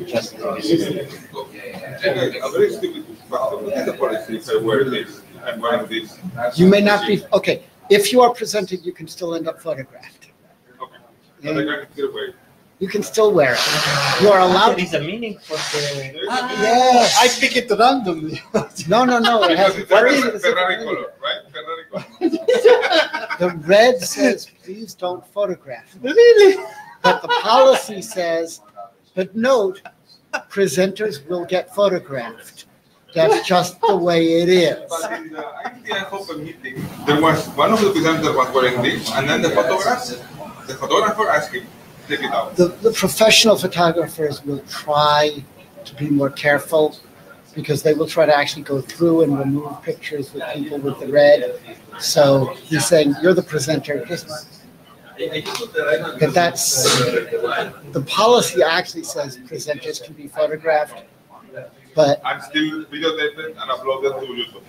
Just a very stupid question. What is the policy if I wear this? I'm wearing this. You may not be, okay. If you are presented, you can still end up photographed. Okay. But I can still wear it. You can still wear it. You are allowed. There is a meaning for the. Yes. I pick it randomly. No. It has, Ferrari color, right? Ferrari color. The red says, please don't photograph. Really? But the policy says, but note, presenters will get photographed. That's just the way it is. But in the IETF open meeting, there was one of the presenters was wearing this, and then the photographer asked him, take it out. The professional photographers will try to be more careful because they will try to actually go through and remove pictures with people with the red. So he's saying, you're the presenter. But that's, the policy actually says presenters can be photographed, but. I'm still videotaped and uploaded to YouTube.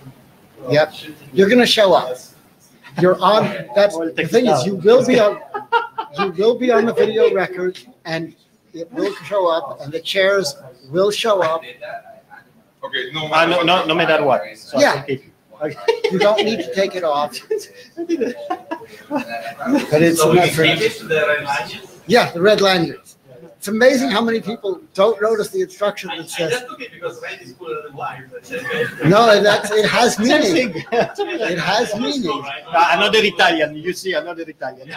Yep, you're going to show up. You're on, that's, the thing is, you will be on the video record, and it will show up, and the chairs will show up. Okay, no matter what. So yeah, you don't need to take it off. But it's yeah, the red lanyards. It's amazing how many people don't notice the instruction that says. No, it has meaning. It has meaning. Another Italian. You see another Italian.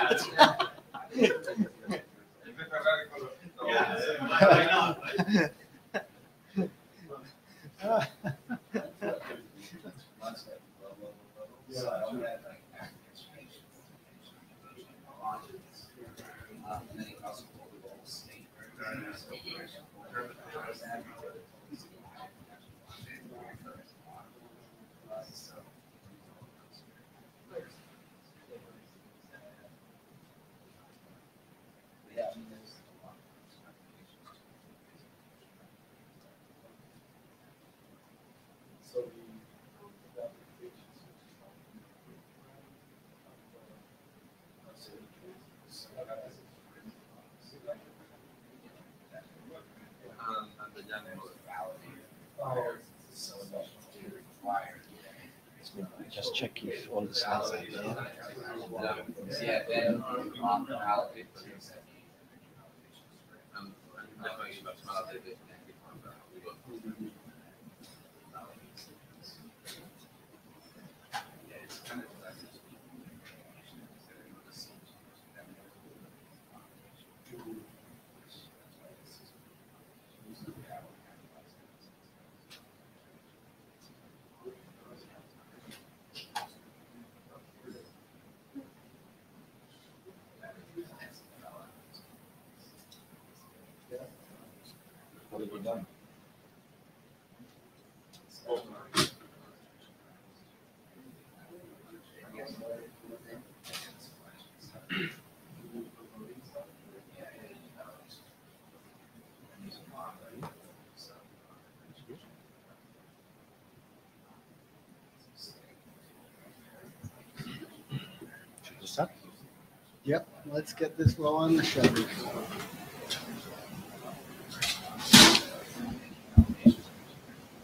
Just check if all the slides are there. Yeah, then allocate. What have we done? Yep, let's get this low on the show.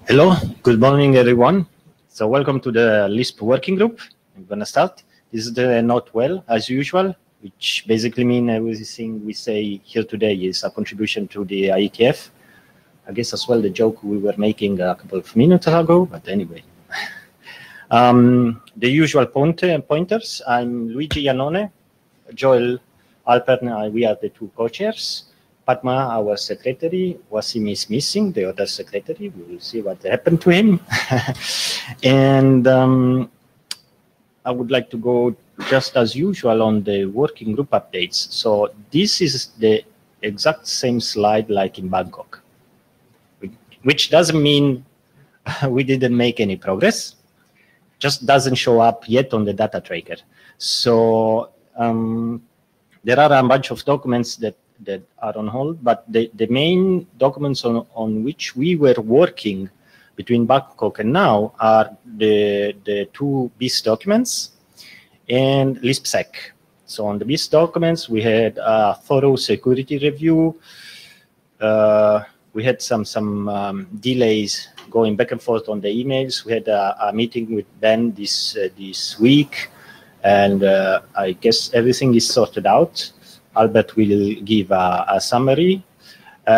Hello, good morning, everyone. So welcome to the LISP working group. I'm going to start. This is the not well, as usual, which basically means everything we say here today is a contribution to the IETF. I guess as well the joke we were making a couple of minutes ago, but anyway. The usual pointers. I'm Luigi Iannone, Joel Alpern, we are the two co-chairs. Padma, our secretary, Wasim is missing, the other secretary. We will see what happened to him. And I would like to go just as usual on the working group updates. So this is the exact same slide like in Bangkok, which doesn't mean we didn't make any progress, just doesn't show up yet on the data tracker. So there are a bunch of documents that are on hold, but the main documents on which we were working between Bangkok and now are the two BIS documents and LISP-SEC. So on the BIS documents, we had a thorough security review. We had some delays going back and forth on the emails. We had a meeting with Ben this week, and I guess everything is sorted out. Albert will give a summary.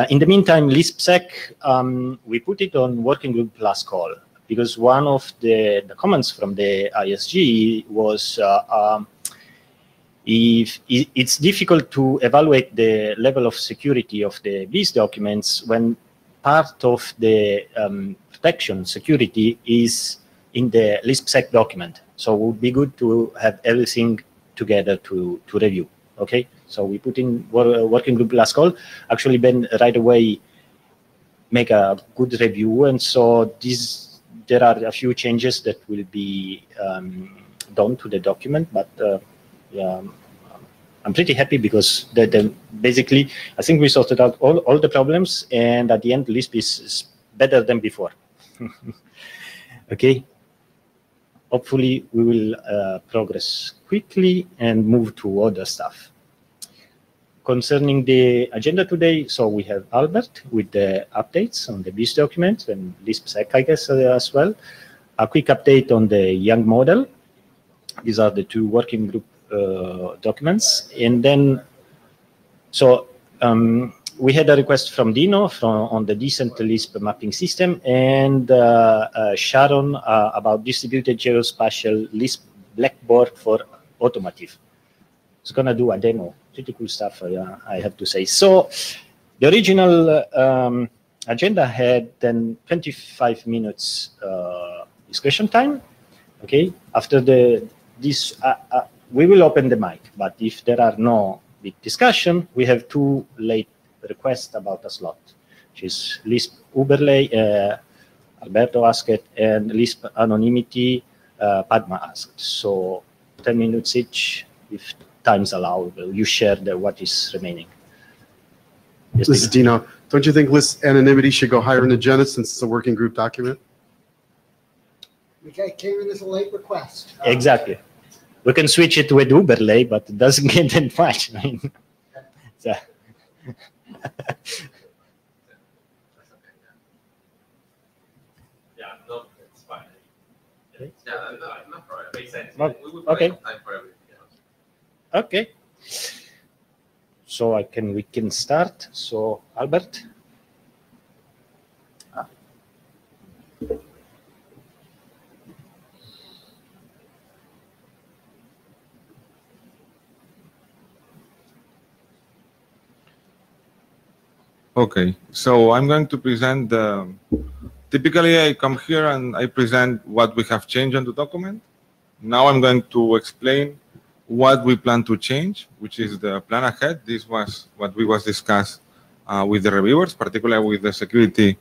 In the meantime, LISPSEC, we put it on working group last call, because one of the comments from the ISG was if it's difficult to evaluate the level of security of the BIS documents when part of the protection security is in the LISPSEC document. So it would be good to have everything together to review. Okay, so we put in working group last call. Actually, Ben right away make a good review, and so there are a few changes that will be done to the document, but yeah, I'm pretty happy because basically I think we sorted out all the problems, and at the end LISP is better than before. Okay, hopefully we will progress quickly and move to other stuff. Concerning the agenda today, so we have Albert with the updates on the BIS document and LISPSEC, I guess, as well. A quick update on the Young model. These are the two working group documents. And then, so we had a request from Dino on the decent LISP mapping system, and Sharon about distributed geospatial LISP blackboard for automotive. It's gonna do a demo. Pretty cool stuff, I have to say. So the original agenda had then 25 minutes discussion time. Okay, after this, we will open the mic, but if there are no big discussion, we have two late requests about a slot, which is LISP overlay, Alberto asked it, and LISP anonymity, Padma asked. So 10 minutes each, if time's allowed. You share what is remaining. Yes, this is Dino. Don't you think list anonymity should go higher in the agenda since it's a working group document? Okay, came in as a late request. Exactly. We can switch it with overlay, but it doesn't get that much. I mean, so. Yeah, no, it's fine. Yeah, no problem. Makes sense. Okay. We will provide time for everything else. Okay. So we can start. So Albert. Okay, so I'm going to present typically I come here and I present what we have changed on the document. Now I'm going to explain what we plan to change, which is the plan ahead. This was what we was discussed with the reviewers, particularly with the security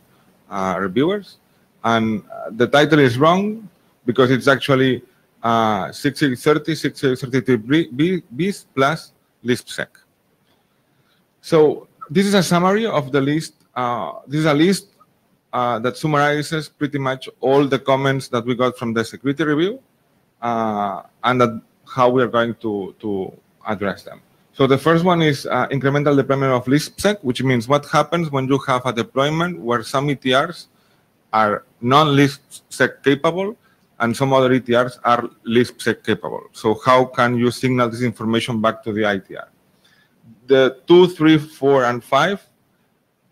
reviewers. And the title is wrong because it's actually 6830, 6833 BIS plus LISPSEC. So this is a summary of the list. This is a list that summarizes pretty much all the comments that we got from the security review and how we are going to address them. So the first one is incremental deployment of LISPSEC, which means what happens when you have a deployment where some ETRs are non-LISPSEC capable and some other ETRs are LISPSEC capable. So how can you signal this information back to the ITR? The 2, 3, 4, and 5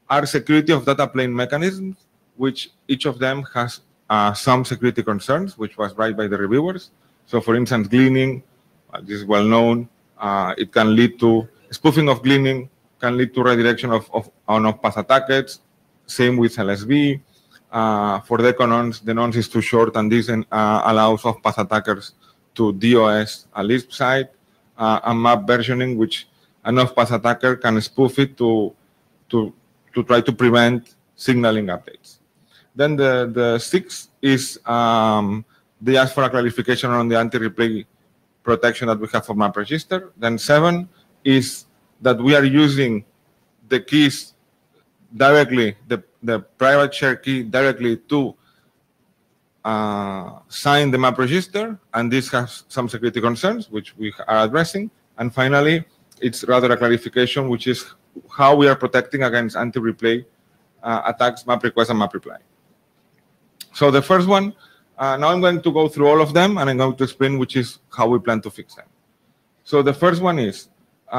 are security of data plane mechanisms, which each of them has some security concerns, which was raised by the reviewers. So for instance, gleaning, this is well known. It can lead to spoofing of gleaning, can lead to redirection of on-off-path attacks. Same with LSB. For the nonce, the nonce is too short, and this allows off-path attackers to DOS a LISP site. And map versioning, which an off-path attacker can spoof it to try to prevent signaling updates. Then the 6 is they ask for a clarification on the anti-replay protection that we have for map register. Then 7 is that we are using the keys directly, the private share key directly to sign the map register, and this has some security concerns, which we are addressing. And finally, it's rather a clarification, which is how we are protecting against anti-replay attacks, map request and map reply. So the first one, now I'm going to go through all of them, and I'm going to explain which is how we plan to fix them. So the first one is,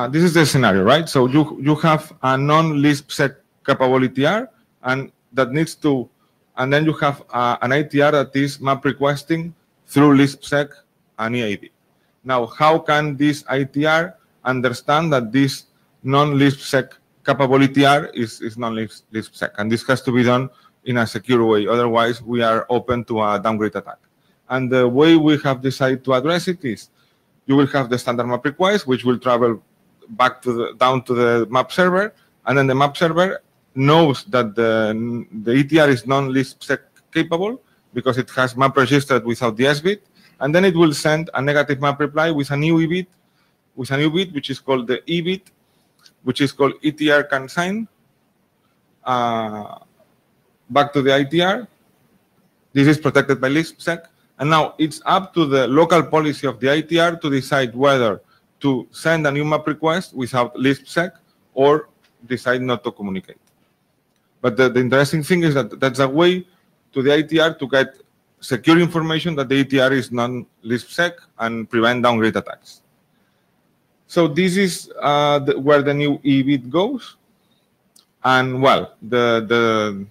this is the scenario, right? So you have a non-LISP-sec capable ETR, and that needs to, and then you have an ITR that is map requesting through LISP-sec and EID. Now, how can this ITR understand that this non-LISP-sec capable ETR is non-LISP-sec? And this has to be done in a secure way. Otherwise, we are open to a downgrade attack. And the way we have decided to address it is, you will have the standard map request, which will travel back to down to the map server, and then the map server knows that the ETR is non-LISP-sec capable because it has map registered without the S bit, and then it will send a negative map reply with a new E bit, which is called the E bit, which is called ETR consign, back to the ITR. This is protected by LISP-sec, and now it's up to the local policy of the ITR to decide whether to send a new map request without LISP-sec or decide not to communicate. But the interesting thing is that that's a way to the ITR to get secure information that the ETR is non-LISP-sec and prevent downgrade attacks. So this is where the new E bit goes. And well, the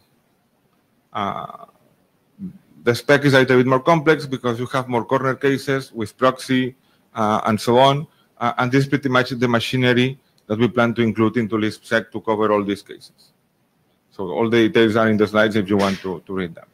spec is a little bit more complex because you have more corner cases with proxy and so on. And this is pretty much the machinery that we plan to include into LISP-sec to cover all these cases. So all the details are in the slides if you want to read them.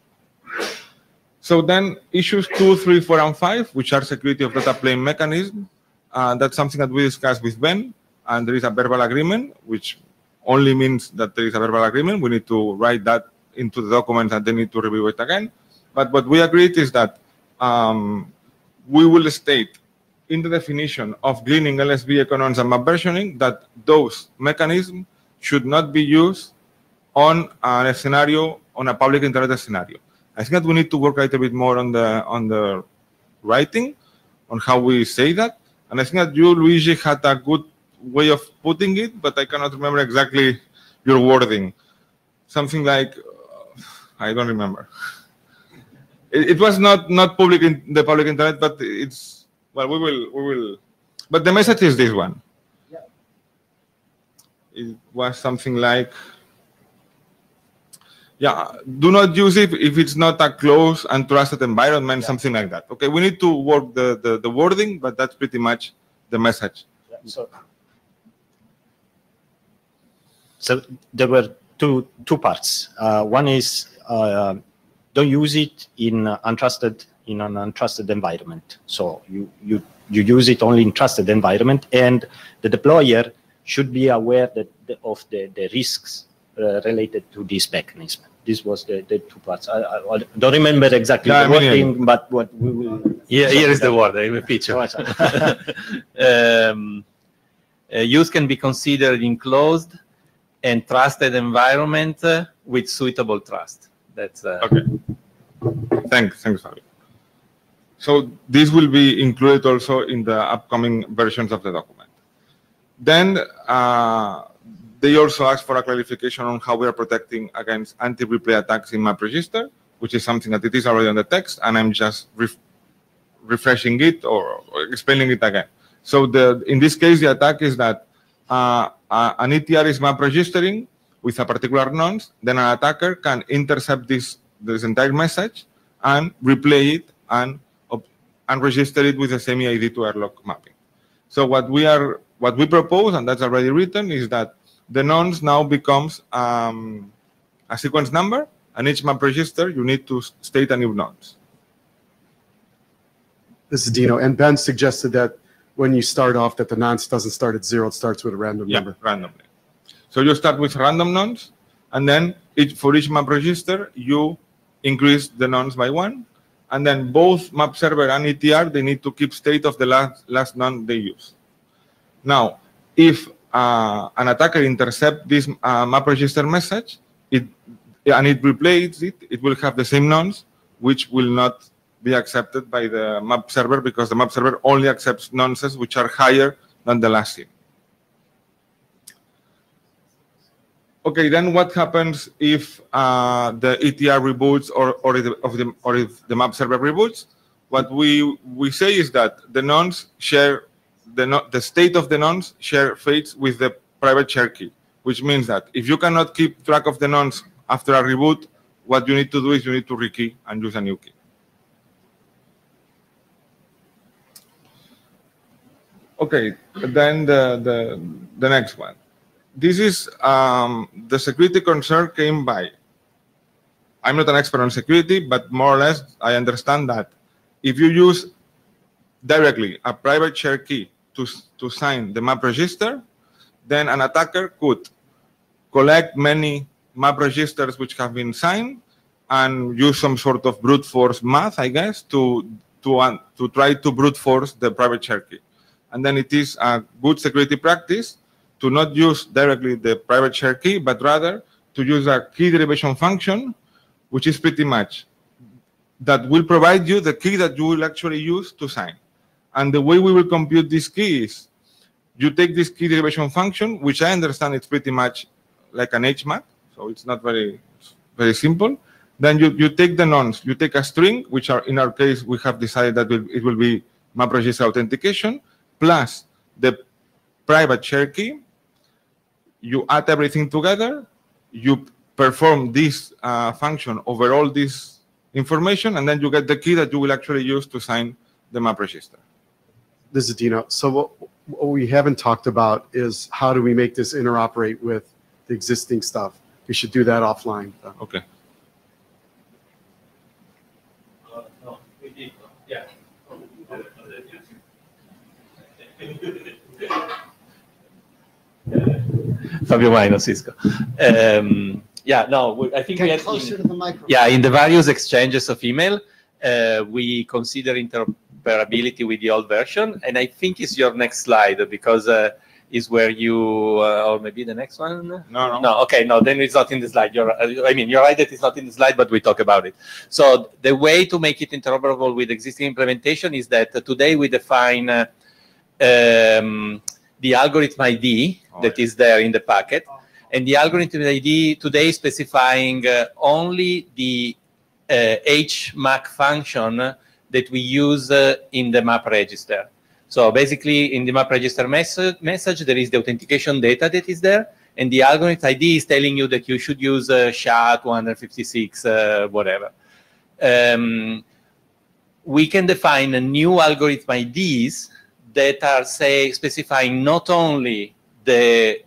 So then issues 2, 3, 4, and 5, which are security of data plane mechanism. That's something that we discussed with Ben, and there is a verbal agreement, which only means that there is a verbal agreement. We need to write that into the document and they need to review it again. But what we agreed is that we will state in the definition of gleaning, LSB, econons, and map versioning that those mechanisms should not be used on a scenario, on a public internet scenario. I think that we need to work a little bit more on the writing, on how we say that. And I think that you, Luigi, had a good way of putting it, but I cannot remember exactly your wording. Something like, I don't remember. It was not public in the public internet, but it's, well, we will. But the message is this one. Yeah. It was something like, yeah, do not use it if it's not a closed and trusted environment, yeah. Something like that. Okay, we need to work the wording, but that's pretty much the message. Yeah, so there were two parts. One is don't use it in an untrusted environment. So you use it only in trusted environment, and the deployer should be aware of the risks related to this mechanism. This was the two parts. I don't remember exactly the wording, but what we will. Yeah, here is the word. I repeat you. Use can be considered in closed and trusted environment with suitable trust. That's okay. Thanks, Fabio. So this will be included also in the upcoming versions of the document. Then they also asked for a clarification on how we are protecting against anti-replay attacks in map register, which is something that it is already on the text, and I'm just refreshing it or explaining it again. So in this case, the attack is that an ETR is map registering with a particular nonce, then an attacker can intercept this entire message and replay it and register it with the same EID to airlock mapping. So what we propose, and that's already written, is that the nonce now becomes a sequence number, and each map register you need to state a new nonce. This is Dino, and Ben suggested that when you start off that the nonce doesn't start at 0, it starts with a random number. Yeah, randomly. So you start with random nonce, and then for each map register, you increase the nonce by 1, and then both map server and ETR, they need to keep state of the last nonce they use. Now, if an attacker intercepts this map register message, and it replays it, it will have the same nonce, which will not be accepted by the map server because the map server only accepts nonces which are higher than the last in. Okay, then what happens if the ETR reboots or if the map server reboots? What we say is that the nonce share the state of the nonce share fates with the private share key, which means that if you cannot keep track of the nonce after a reboot, what you need to do is you need to rekey and use a new key. Okay, then the next one. This is the security concern came by. I'm not an expert on security, but more or less I understand that if you use directly a private share key to sign the map register, then an attacker could collect many map registers which have been signed and use some sort of brute force math, I guess, to try to brute force the private share key. And then it is a good security practice to not use directly the private share key, but rather to use a key derivation function, which is pretty much that will provide you the key that you will actually use to sign. And the way we will compute this key is you take this key derivation function, which I understand it's pretty much like an HMAC, so it's not very simple. Then you take the nonce, you take a string, which are in our case we have decided that it will be map register authentication, plus the private share key. You add everything together, you perform this function over all this information, and then you get the key that you will actually use to sign the map register. This is Dino. So what we haven't talked about is how do we make this interoperate with the existing stuff. We should do that offline. Okay. No, we did. Yeah. Fabio Maino, Cisco. Yeah, no, I think we had closer to the microphone. Yeah, in the various exchanges of email, we consider interoperability with the old version, and I think it's your next slide because is where you, or maybe the next one. No. Okay, no, then it's not in the slide. You're right that it's not in the slide, but we talk about it. So the way to make it interoperable with existing implementation is that today we define the algorithm ID that is there in the packet, and the algorithm ID today is specifying only the HMAC function that we use in the map register. So basically, in the map register message, there is the authentication data that is there, and the algorithm ID is telling you that you should use SHA-256, whatever. We can define new algorithm IDs that are, say, specifying not only the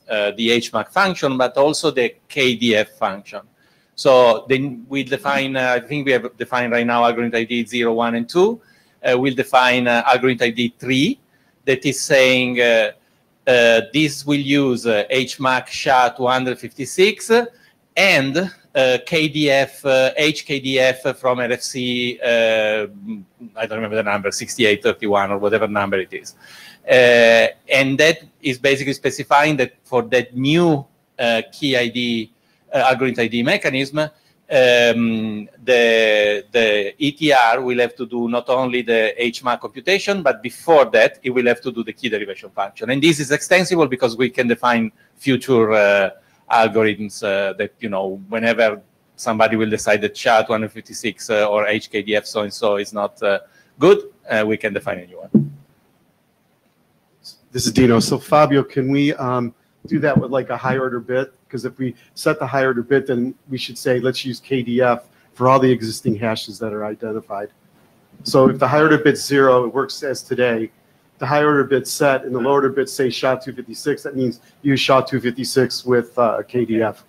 HMAC function, but also the KDF function. So then we define, I think we have defined right now algorithm ID 0, 1, and 2. We'll define algorithm ID 3 that is saying this will use HMAC SHA-256 and KDF, HKDF from RFC, I don't remember the number, 6831 or whatever number it is. And that is basically specifying that for that new key ID, algorithm ID mechanism, the ETR will have to do not only the HMAC computation, but before that, it will have to do the key derivation function. And this is extensible because we can define future algorithms that, whenever somebody will decide that SHA-256 or HKDF so-and-so is not good, we can define a new one. This is Dino. So Fabio, can we do that with like a high order bit? Because if we set the high order bit, then we should say, let's use KDF for all the existing hashes that are identified. So if the high order bit's 0, it works as today. The high order bit set and the low order bit say SHA-256, that means use SHA-256 with KDF.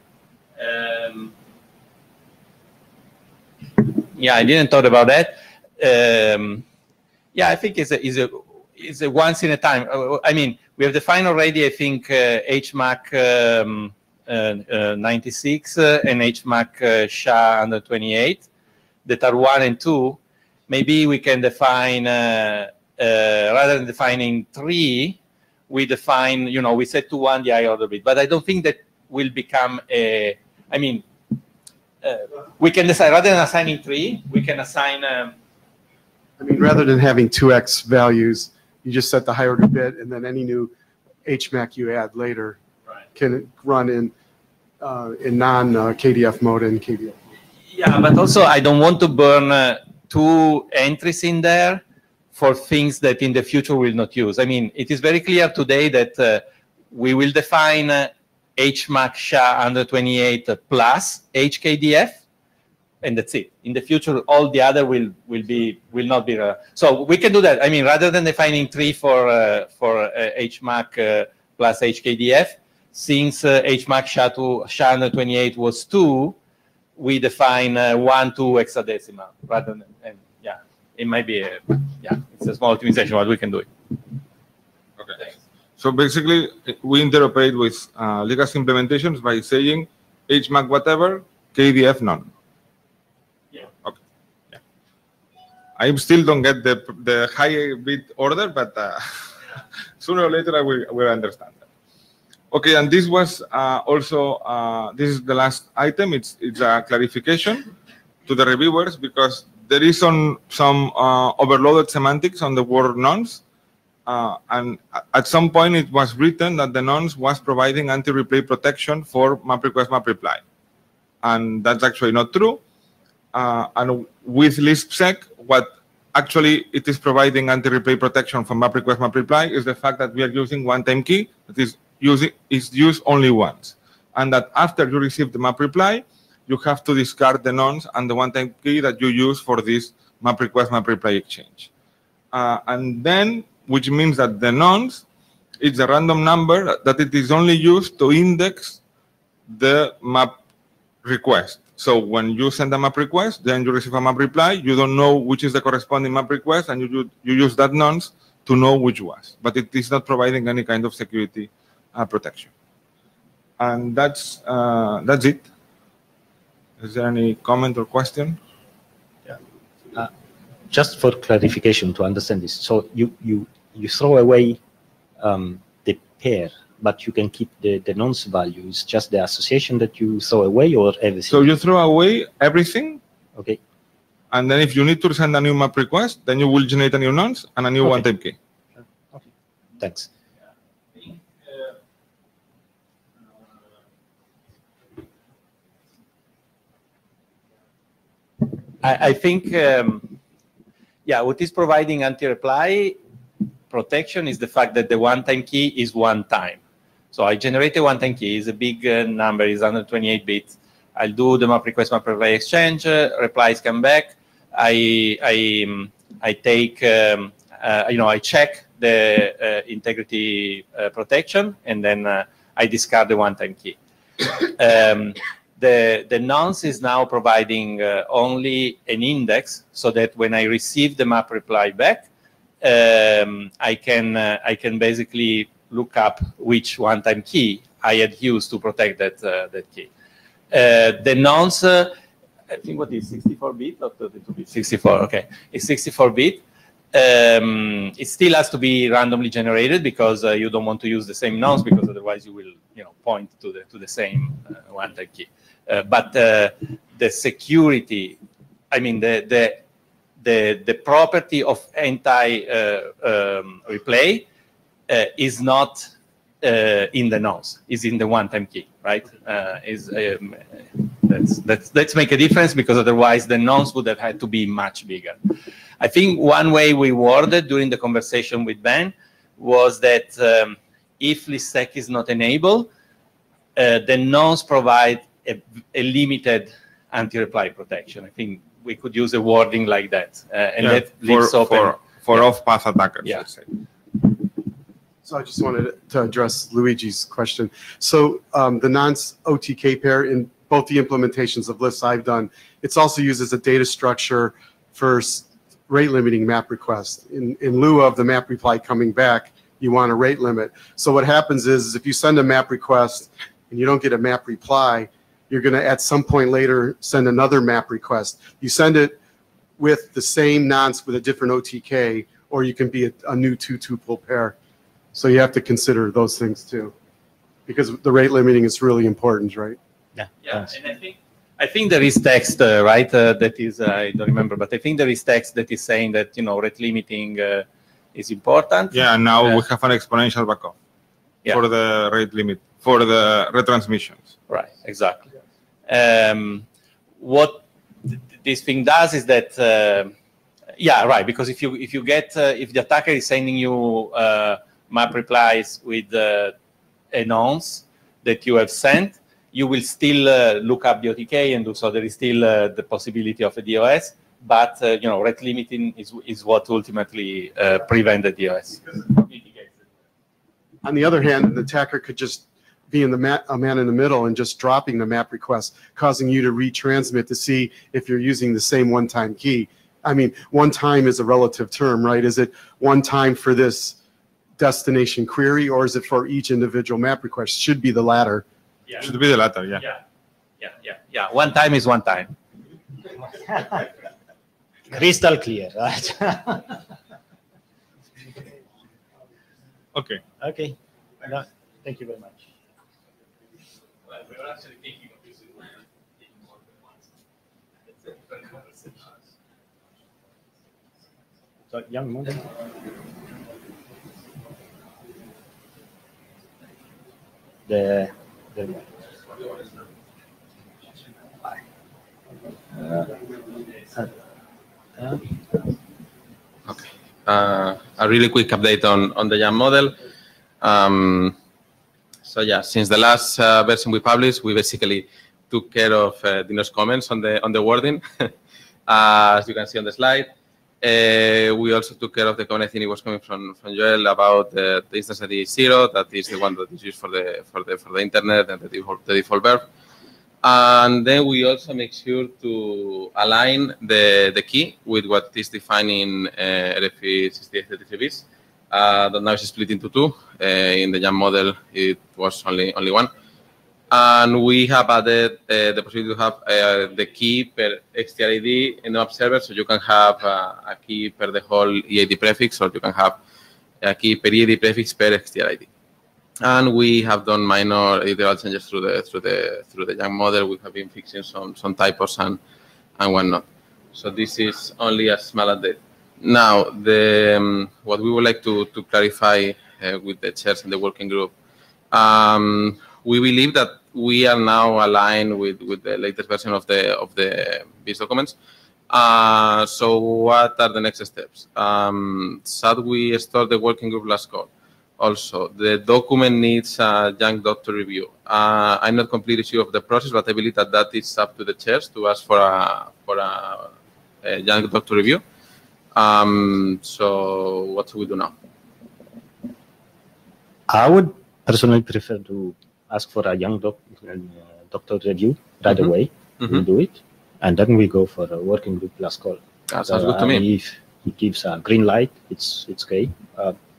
Yeah, I didn't thought about that. Yeah, I think it's a once in a time. I mean, we have defined already, I think, HMAC 96 and HMAC SHA-128 that are 1 and 2. Maybe we can define, rather than defining 3, we define, we set to 1 the high order bit. But I don't think that will become a, we can decide, rather than assigning 3, we can assign. Rather than having 2x values, You just set the high order bit, and then any new HMAC you add later can run in non-KDF mode and KDF. Yeah, but also I don't want to burn 2 entries in there for things that in the future we'll not use. I mean, it is very clear today that we will define HMAC SHA-128 plus HKDF, and that's it. In the future, all the other will not be. So we can do that. I mean, rather than defining 3 for HMAC plus HKDF, since HMAC SHA-128 was 2, we define 1, 2 hexadecimal rather than, and yeah, it might be it's a small optimization, but we can do it. Okay. Thanks. So basically, we interoperate with legacy implementations by saying HMAC whatever, KDF none. Yeah. Okay. Yeah. I still don't get the high bit order, but sooner or later I will understand that. Okay, and this was also this is the last item. It's a clarification to the reviewers because there is some overloaded semantics on the word nonce. And at some point, it was written that the nonce was providing anti-replay protection for map request, map reply. And that's actually not true. And with LispSec, what actually it is providing anti-replay protection for map request, map reply is the fact that we are using one-time key that is used only once. And that after you receive the map reply, you have to discard the nonce and the one-time key that you use for this map request, map reply exchange. And then, which means that the nonce is a random number that it is only used to index the map request. So when you send a map request, then you receive a map reply, you don't know which is the corresponding map request, and you use that nonce to know which was. But it is not providing any kind of security protection. And that's it. Is there any comment or question? Yeah. Just for clarification to understand this, so you throw away the pair, but you can keep the nonce values, just the association that you throw away, or everything? So you throw away everything. Okay. And then if you need to send a new map request, then you will generate a new nonce and a new one-time key. Okay. Thanks. I think, what is providing anti-reply protection is the fact that the one-time key is one time. So I generate a one-time key, it's a big number, it's 128 bits. I'll do the map request, map reply exchange, replies come back. I take, I check the integrity protection, and then I discard the one-time key. The nonce is now providing only an index, so that when I receive the map reply back, I can basically look up which one-time key I had used to protect that key. The nonce, I think what is 64-bit or 32-bit? 64. Okay, it's 64-bit. It still has to be randomly generated because you don't want to use the same nonce, because otherwise you will point to the same one-time key. But the security, I mean the property of anti-replay is not in the nonce, is in the one-time key, right? Let's make a difference, because otherwise the nonce would have had to be much bigger. I think one way we worded during the conversation with Ben was that if LispSec is not enabled, the nonce provide a limited anti-reply protection. I think we could use a wording like that, and that leaves open for off-path attackers. Yeah. Let's say. So I just wanted to address Luigi's question. So the nonce OTK pair in both the implementations of Lisp I've done, it's also used as a data structure for rate limiting map requests. In lieu of the map reply coming back, you want a rate limit. So what happens is if you send a map request and you don't get a map reply, you're going to at some point later send another map request. You send it with the same nonce with a different OTK, or you can be a new two-tuple pair. So you have to consider those things too, because the rate limiting is really important, right? Yeah. And I think there is text, right? That is, I don't remember, but I think there is text that is saying that rate limiting is important. Yeah, and now we have an exponential backup for the rate limit, for the retransmissions. Right, exactly. What this thing does is that, yeah, right, because if you get, if the attacker is sending you map replies with a nonce that you have sent, you will still look up the OTK and do so. There is still the possibility of a DOS, but you know, rate limiting is what ultimately prevents the DOS. On the other hand, the attacker could just be in the a man in the middle and just dropping the map request, causing you to retransmit to see if you're using the same one-time key. I mean, one time is a relative term, right? Is it one time for this destination query, or is it for each individual map request? Should be the latter. Yeah. Should be the latter, yeah. Yeah. One time is one time. Crystal clear, right? Okay. Okay. No, thank you very much. So, young model. The Okay. A really quick update on the YAM model. So yeah, since the last version we published, we basically took care of Dino's comments on the wording, as you can see on the slide. We also took care of the comment. I think it was coming from Joel about the instance ID 0. That is the one that is used for the internet and the default verb. And then we also make sure to align the key with what is defined in RFE 6833-BIS. That now is split into two. In the YAM model, it was only one. And we have added the possibility to have the key per XTRID in the map server, so you can have a key per the whole EAD prefix, or you can have a key per EAD prefix per XTRID. And we have done minor editorial changes through the YAM model. We have been fixing some typos and whatnot. So this is only a small update. Now, what we would like to clarify with the chairs and the working group, we believe that we are now aligned with the latest version of the BIS documents. So what are the next steps? Should we start the working group last call? Also, the document needs a young doctor review. I'm not completely sure of the process, but I believe that is up to the chairs to ask for a young doctor review. So what should we do now? I would personally prefer to ask for a young doctor review right away. We'll do it, and then we go for a working group last call. That sounds good to me. If he gives a green light, it's okay.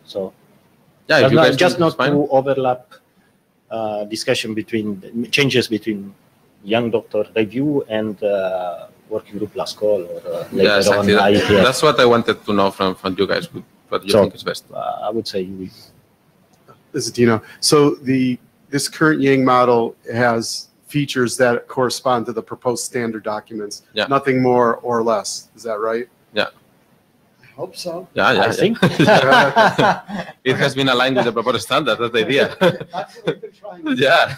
So yeah, if you guys just not fine. to overlap discussion between changes between young doctor review and working group last call, or later exactly. on IETF. That's what I wanted to know from you guys. What you think is best? I would say This is Dino. So this current Yang model has features that correspond to the proposed standard documents. Yeah. Nothing more or less. Is that right? Yeah. I hope so. Yeah. I think. It has been aligned with the proposed standard. That's the idea. That's what we've been trying to do. Yeah.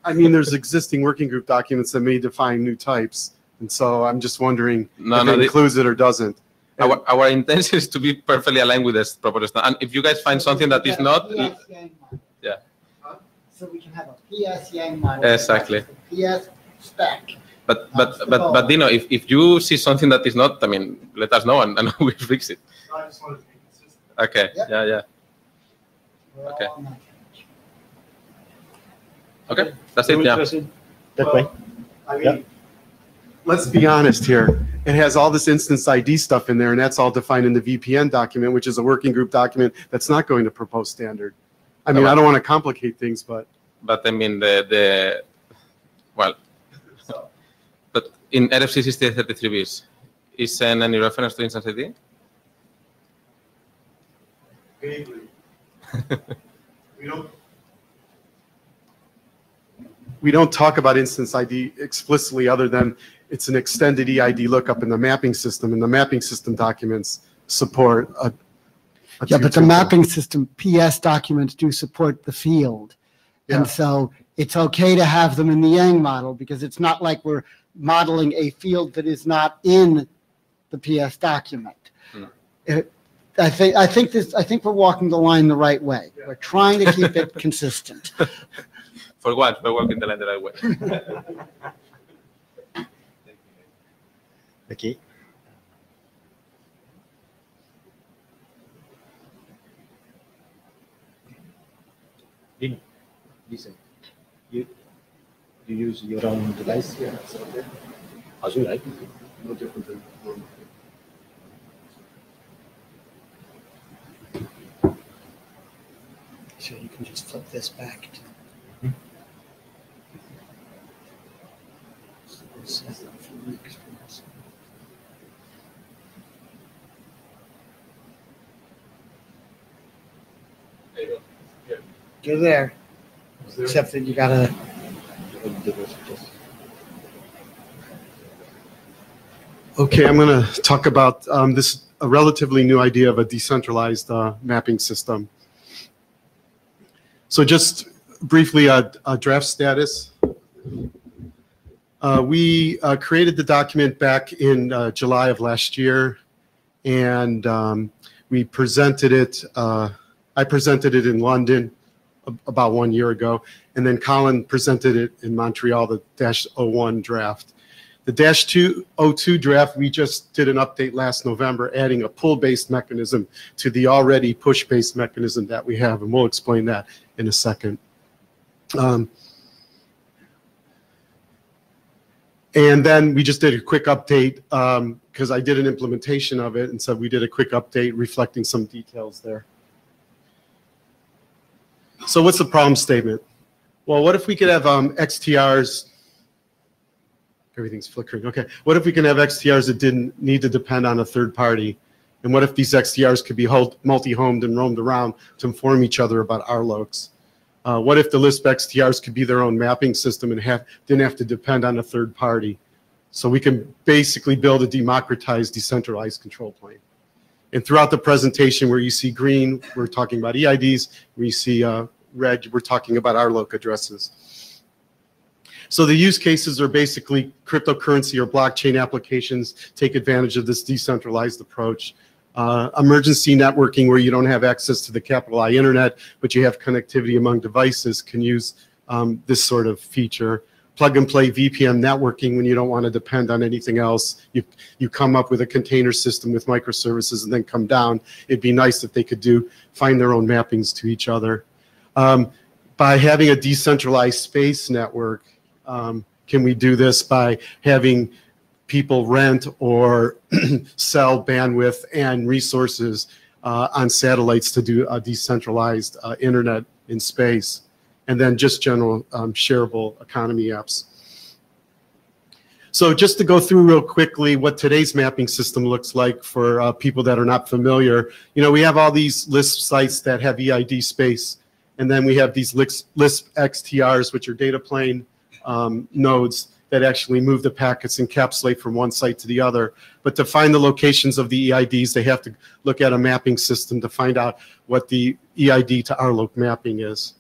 I mean, there's existing working group documents that may define new types. And so I'm just wondering if it includes it or doesn't. Our intention is to be perfectly aligned with this proposed standard. And if you guys find something that is not, yeah. So we can have a PS Yang model. Exactly. PS spec. But Dino, if you see something that is not, I mean, let us know and we'll fix it. I just wanted to be consistent. Okay. Yep. Yeah. We're Okay. all on that page. Okay. That's it. We'll Yeah. proceed that way. I mean, let's be honest here. It has all this instance ID stuff in there, and that's all defined in the VPN document, which is a working group document that's not going to propose standard. I mean, I don't want to complicate things, but I mean, but in RFC 6833-BIS, is there any reference to instance ID? vaguely. We don't talk about instance ID explicitly, other than it's an extended EID lookup in the mapping system, and the mapping system documents support Yeah, but the mapping system, PS documents do support the field. Yeah. And so it's okay to have them in the Yang model because it's not like we're modeling a field that is not in the PS document. I think we're walking the line the right way. We're trying to keep it consistent. For what? We're walking the line the right way. Okay. Listen, you use your own device? Yeah, it's okay. As you like. No different than normal. So you can just flip this back to You're there, except that you gotta. Okay, I'm going to talk about a relatively new idea of a decentralized mapping system. So just briefly, a draft status. We created the document back in July of last year, and we presented it. I presented it in London about 1 year ago, and then Colin presented it in Montreal, the -01 draft. The -202 draft, we just did an update last November, adding a pull-based mechanism to the already push-based mechanism that we have, and we'll explain that in a second. And then we just did a quick update because I did an implementation of it, and so we did a quick update reflecting some details there. So what's the problem statement? Well, what if we could have XTRs? Everything's flickering. Okay. What if we can have XTRs that didn't need to depend on a third party? And what if these XTRs could be multi-homed and roamed around to inform each other about RLOCs? What if the Lisp XTRs could be their own mapping system and didn't have to depend on a third party? So we can basically build a democratized, decentralized control plane. And throughout the presentation, where you see green, we're talking about EIDs. Where you see red, we're talking about RLOC addresses. So the use cases are basically cryptocurrency or blockchain applications take advantage of this decentralized approach. Emergency networking, where you don't have access to the capital I internet, but you have connectivity among devices, can use this sort of feature. Plug and play VPN networking, when you don't want to depend on anything else. You come up with a container system with microservices and then come down. It'd be nice if they could find their own mappings to each other. By having a decentralized space network, can we do this by having people rent or sell bandwidth and resources on satellites to do a decentralized internet in space, and then just general shareable economy apps. So just to go through real quickly what today's mapping system looks like for people that are not familiar, we have all these Lisp sites that have EID space, and then we have these Lisp XTRs, which are data plane nodes that actually move the packets, encapsulate from one site to the other. But to find the locations of the EIDs, they have to look at a mapping system to find out what the EID to RLOC mapping is.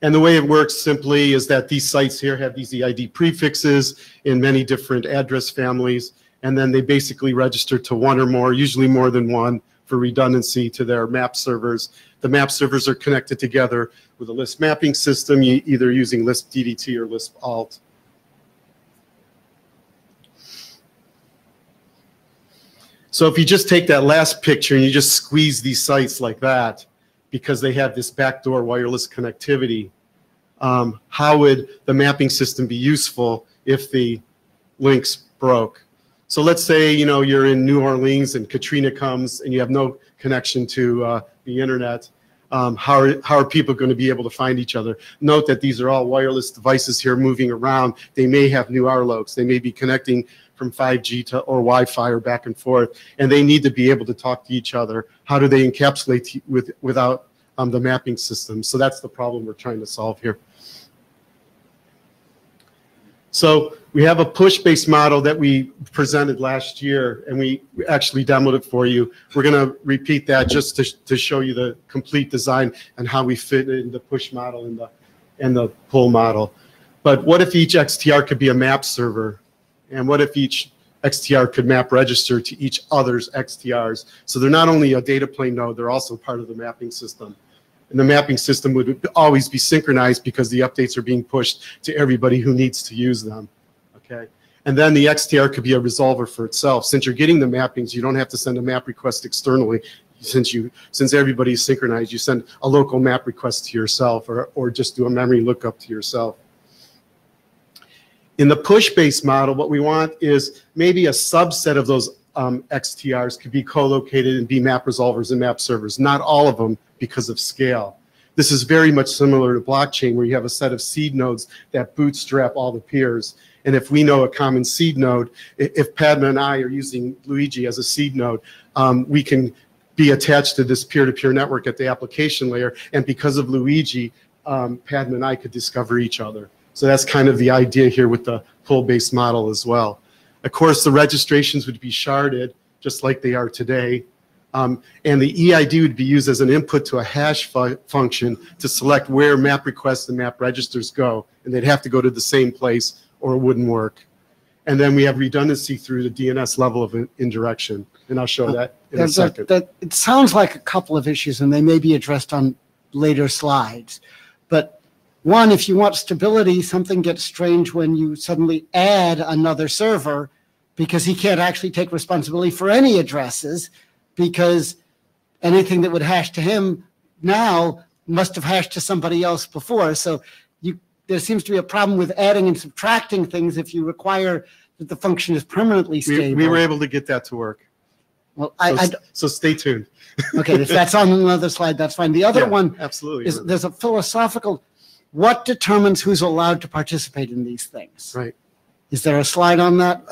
And the way it works simply is that these sites here have these EID prefixes in many different address families, and then they basically register to one or more, usually more than one, for redundancy to their map servers. The map servers are connected together with a Lisp mapping system, either using Lisp DDT or Lisp alt. So if you just take that last picture and you just squeeze these sites like that, because they have this backdoor wireless connectivity, how would the mapping system be useful if the links broke? So let's say you're in New Orleans and Katrina comes and you have no connection to the internet. How are people going to be able to find each other? Note that these are all wireless devices here moving around. They may have new RLOCs. They may be connecting from 5G or Wi-Fi or back and forth, and they need to be able to talk to each other. How do they encapsulate without the mapping system? So that's the problem we're trying to solve here. So We have a push-based model that we presented last year, and we actually demoed it for you. We're going to repeat that just to show you the complete design and how we fit in the push model and the pull model. But what if each XTR could be a map server? And what if each XTR could map register to each other's XTRs? So they're not only a data plane node, they're also part of the mapping system. And the mapping system would always be synchronized because the updates are being pushed to everybody who needs to use them. Okay. And then the XTR could be a resolver for itself. Since you're getting the mappings, you don't have to send a map request externally. Since everybody is synchronized, you send a local map request to yourself, or just do a memory lookup to yourself. In the push-based model, what we want is maybe a subset of those XTRs could be co-located and be map resolvers and map servers. Not all of them because of scale. This is very much similar to blockchain, where you have a set of seed nodes that bootstrap all the peers. And if we know a common seed node, if Padma and I are using Luigi as a seed node, we can be attached to this peer-to-peer network at the application layer. And because of Luigi, Padma and I could discover each other. So that's kind of the idea here with the pull-based model as well. Of course, the registrations would be sharded, just like they are today. And the EID would be used as an input to a hash function to select where map requests and map registers go. And they'd have to go to the same place, or it wouldn't work. And then we have redundancy through the DNS level of indirection. And I'll show that in a second. It sounds like a couple of issues, and they may be addressed on later slides. But one, if you want stability, something gets strange when you suddenly add another server, because he can't actually take responsibility for any addresses, because anything that would hash to him now must have hashed to somebody else before. So there seems to be a problem with adding and subtracting things if you require that the function is permanently stable. We were able to get that to work. Well, so stay tuned. Okay, if that's on another slide, that's fine. The other one absolutely is there's a philosophical, what determines who's allowed to participate in these things? Right. Is there a slide on that?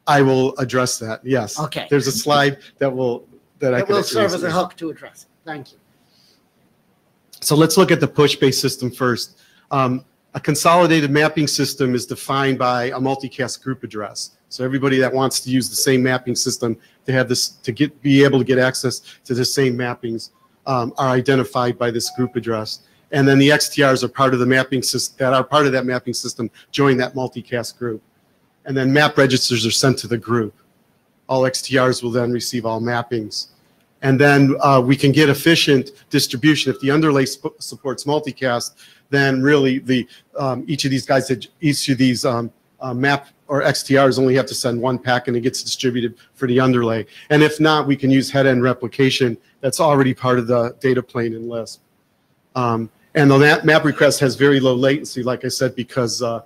I will address that, yes. Okay. There's a slide that will serve as a hook to address it. Thank you. So let's look at the push-based system first. A consolidated mapping system is defined by a multicast group address. So everybody that wants to use the same mapping system to have this, be able to get access to the same mappings are identified by this group address. And then the XTRs are part of the mapping system, that are part of that mapping system, join that multicast group. And then map registers are sent to the group. All XTRs will then receive all mappings. And then we can get efficient distribution. If the underlay supports multicast, then really each of these map or XTRs only have to send one packet and it gets distributed for the underlay. And if not, we can use head-end replication that's already part of the data plane in Lisp. And the map request has very low latency, like I said, because the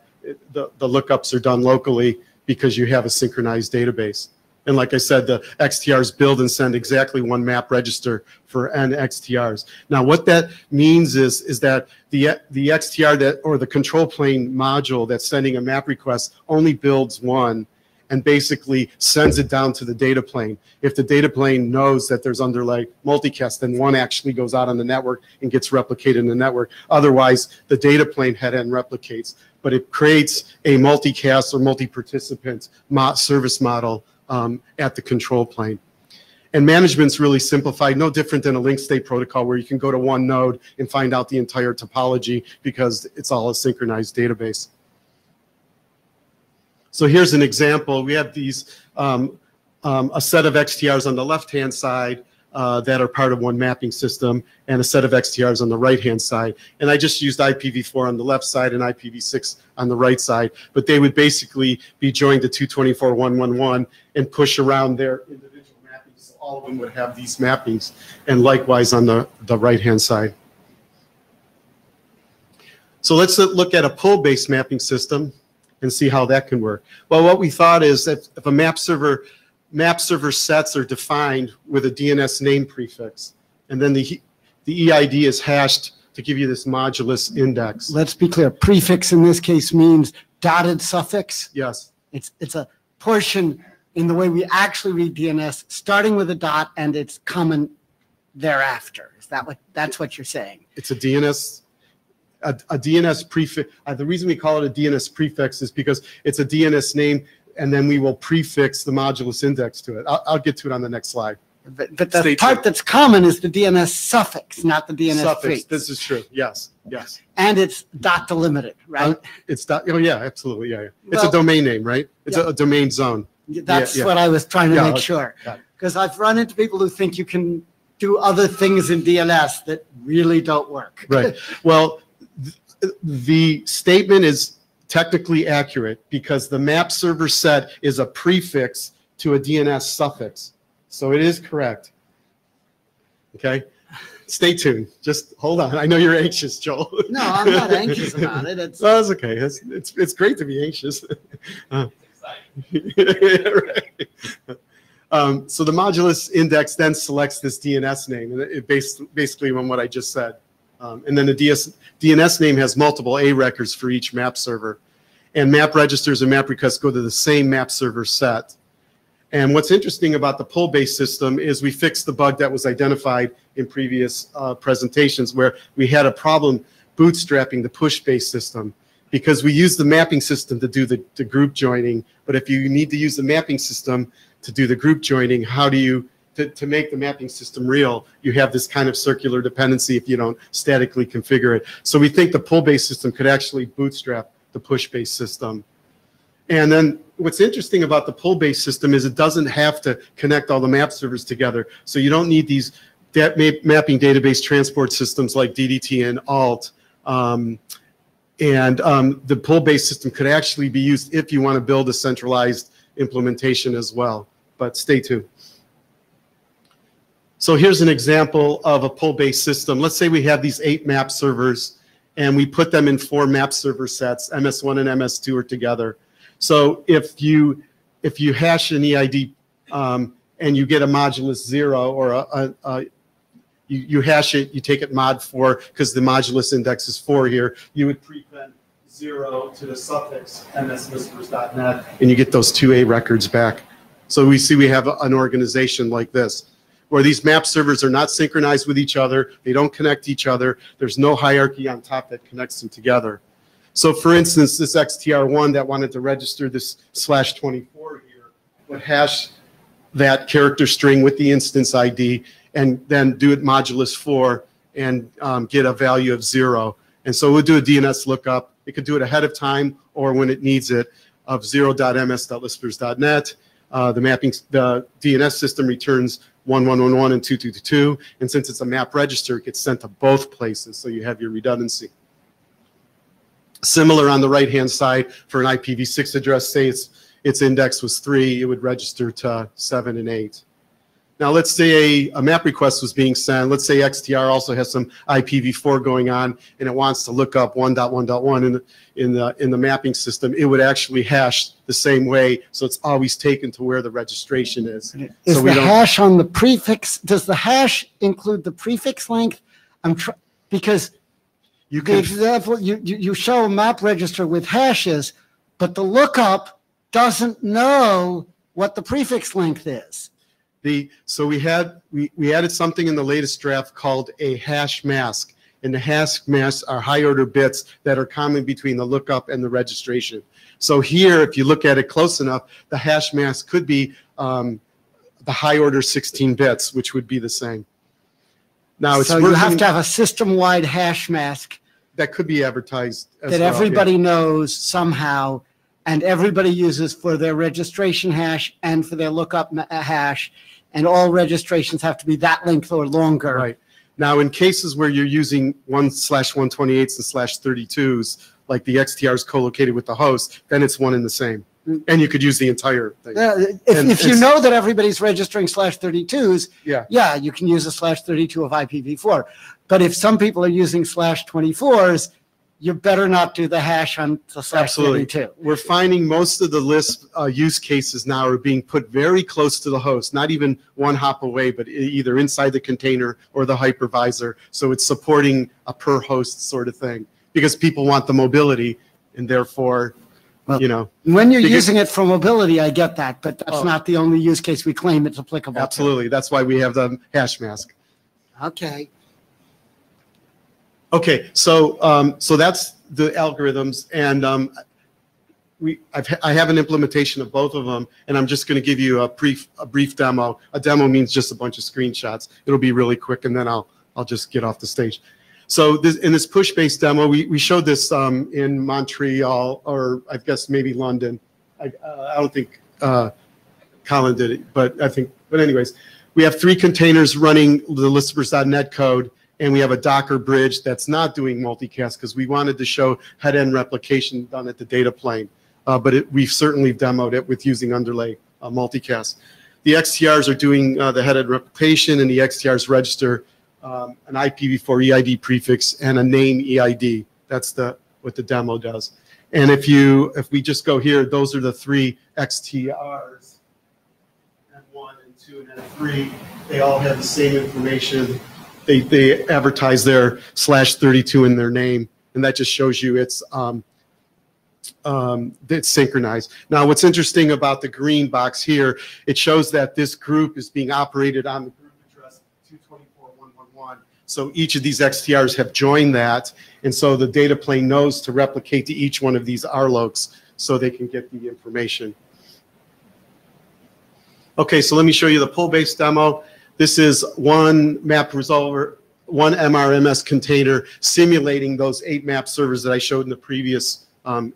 lookups are done locally because you have a synchronized database. And like I said, the XTRs build and send exactly one map register for N XTRs. Now, what that means is that the XTR or the control plane module that's sending a map request only builds one and basically sends it down to the data plane. If the data plane knows that there's underlay multicast, then one actually goes out on the network and gets replicated in the network. Otherwise, the data plane head-end replicates. But it creates a multicast or multi-participant service model at the control plane. And management's really simplified, no different than a link state protocol where you can go to one node and find out the entire topology because it's all a synchronized database. So here's an example. We have these, a set of XTRs on the left-hand side that are part of one mapping system, and a set of XTRs on the right-hand side. And I just used IPv4 on the left side and IPv6 on the right side, but they would basically be joined to 224.111 and push around their individual mappings. So all of them would have these mappings, and likewise on the right-hand side. So let's look at a pull-based mapping system and see how that can work. Well, what we thought is that if a map server sets are defined with a DNS name prefix, and then the EID is hashed to give you this modulus index. Let's be clear. Prefix in this case means dotted suffix. Yes. It's a portion in the way we actually read DNS, starting with a dot and its common thereafter. Is that that's what you're saying? It's a DNS. a DNS prefix. The reason we call it a DNS prefix is because it's a DNS name, and then we will prefix the modulus index to it. I'll get to it on the next slide. But the part that's common is the DNS suffix, not the DNS suffix. prefix. This is true. Yes, yes. And it's dot delimited, right? It's dot. Oh yeah, absolutely. Yeah, yeah. It's a domain name, right? It's a domain zone. That's what I was trying to make sure. Because I've run into people who think you can do other things in DNS that really don't work. Right. Well, the statement is technically accurate because the map server set is a prefix to a DNS suffix. So it is correct. Okay. Stay tuned. Just hold on. I know you're anxious, Joel. No, I'm not anxious about it. It's that's okay. It's great to be anxious. So the modulus index then selects this DNS name, and it basically on what I just said. And then the DNS name has multiple A records for each map server. And map registers and map requests go to the same map server set. And what's interesting about the pull-based system is we fixed the bug that was identified in previous presentations where we had a problem bootstrapping the push-based system because we use the mapping system to do the group joining. But if you need to use the mapping system to do the group joining, how do you, to make the mapping system real, you have this kind of circular dependency if you don't statically configure it. So we think the pull-based system could actually bootstrap the push-based system. And then what's interesting about the pull-based system is it doesn't have to connect all the map servers together. So you don't need these mapping database transport systems like DDT and ALT. The pull-based system could actually be used if you want to build a centralized implementation as well. But stay tuned. So here's an example of a pull-based system. Let's say we have these 8 map servers, and we put them in 4 map server sets. MS1 and MS2 are together. So if you hash an EID and you get a modulus 0 or you hash it, you take it mod 4 because the modulus index is 4 here, you would prepend 0 to the suffix mslispers.net and you get those 2 A records back. So we see we have an organization like this where these map servers are not synchronized with each other, they don't connect each other, there's no hierarchy on top that connects them together. So for instance, this XTR1 that wanted to register this /24 here would hash that character string with the instance ID and then do it modulus 4 and get a value of 0. And so we'll do a DNS lookup. It could do it ahead of time or when it needs it of 0.ms.lispers.net. The DNS system returns 1111 and 2222. And since it's a map register, it gets sent to both places. So you have your redundancy. Similar on the right-hand side for an IPv6 address, say its index was 3, it would register to 7 and 8. Now let's say a map request was being sent. Let's say XTR also has some IPv4 going on and it wants to look up 1.1.1 in the mapping system. It would actually hash the same way, so it's always taken to where the registration is. Is so the hash on the prefix, does the hash include the prefix length? Because the example, you show a map register with hashes, but the lookup doesn't know what the prefix length is. So we added something in the latest draft called a hash mask. And the hash masks are high order bits that are common between the lookup and the registration. So here, if you look at it close enough, the hash mask could be the high order 16 bits, which would be the same. Now, so you have to have a system-wide hash mask that could be advertised as that everybody knows somehow, and everybody uses for their registration hash and for their lookup hash, and all registrations have to be that length or longer. Right. Now, in cases where you're using 1/128s and /32s, like the XTR is co-located with the host, then it's one and the same. And you could use the entire thing. If you know that everybody's registering /32s, yeah, you can use a /32 of IPv4. But if some people are using /24s, you better not do the hash on the /32. Absolutely. We're finding most of the Lisp use cases now are being put very close to the host, not even one hop away, but either inside the container or the hypervisor. So it's supporting a per host sort of thing because people want the mobility and therefore, well, you know. When you're using it for mobility, I get that, but that's not the only use case we claim it's applicable to. Absolutely. That's why we have the hash mask. Okay. Okay, so so that's the algorithms, and I have an implementation of both of them, and I'm just going to give you a brief demo. A demo means just a bunch of screenshots. It'll be really quick, and then I'll just get off the stage. So in this push-based demo, we showed this in Montreal, or I guess maybe London. I don't think Colin did it, but anyways, we have 3 containers running the Lispers.net code, and we have a Docker bridge that's not doing multicast because we wanted to show head-end replication done at the data plane. But we've certainly demoed it with using underlay multicast. The XTRs are doing the head-end replication, and the XTRs register an IPv4 EID prefix and a name EID. That's what the demo does. And if we just go here, those are the 3 XTRs, N1, N2, and N3. They all have the same information. They advertise their /32 in their name, and that just shows you it's synchronized. Now, what's interesting about the green box here, it shows that this group is being operated on the group address 224.111. So each of these XTRs have joined that, and so the data plane knows to replicate to each one of these RLOCs so they can get the information. Okay, so let me show you the pull-based demo. This is one map resolver, one MRMS container simulating those 8 map servers that I showed in the previous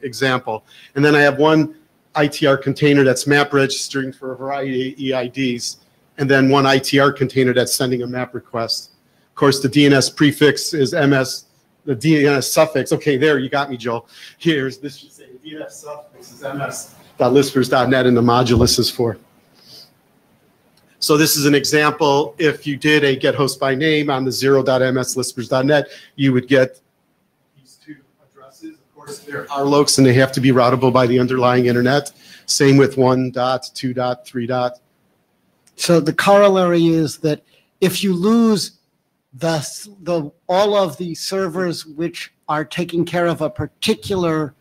example. And then I have one ITR container that's map registering for a variety of EIDs, and then one ITR container that's sending a map request. Of course, the DNS prefix is MS, the DNS suffix. Okay, there, you got me, Joel. This should say DNS suffix is ms.lispers.net, and the modulus is 4. So this is an example. If you did a get host by name on the 0.ms.lispers.net, you would get these 2 addresses. Of course, they're RLOCs, and they have to be routable by the underlying internet. Same with 1 dot, 2 dot, 3 dot. So the corollary is that if you lose all of the servers which are taking care of a particular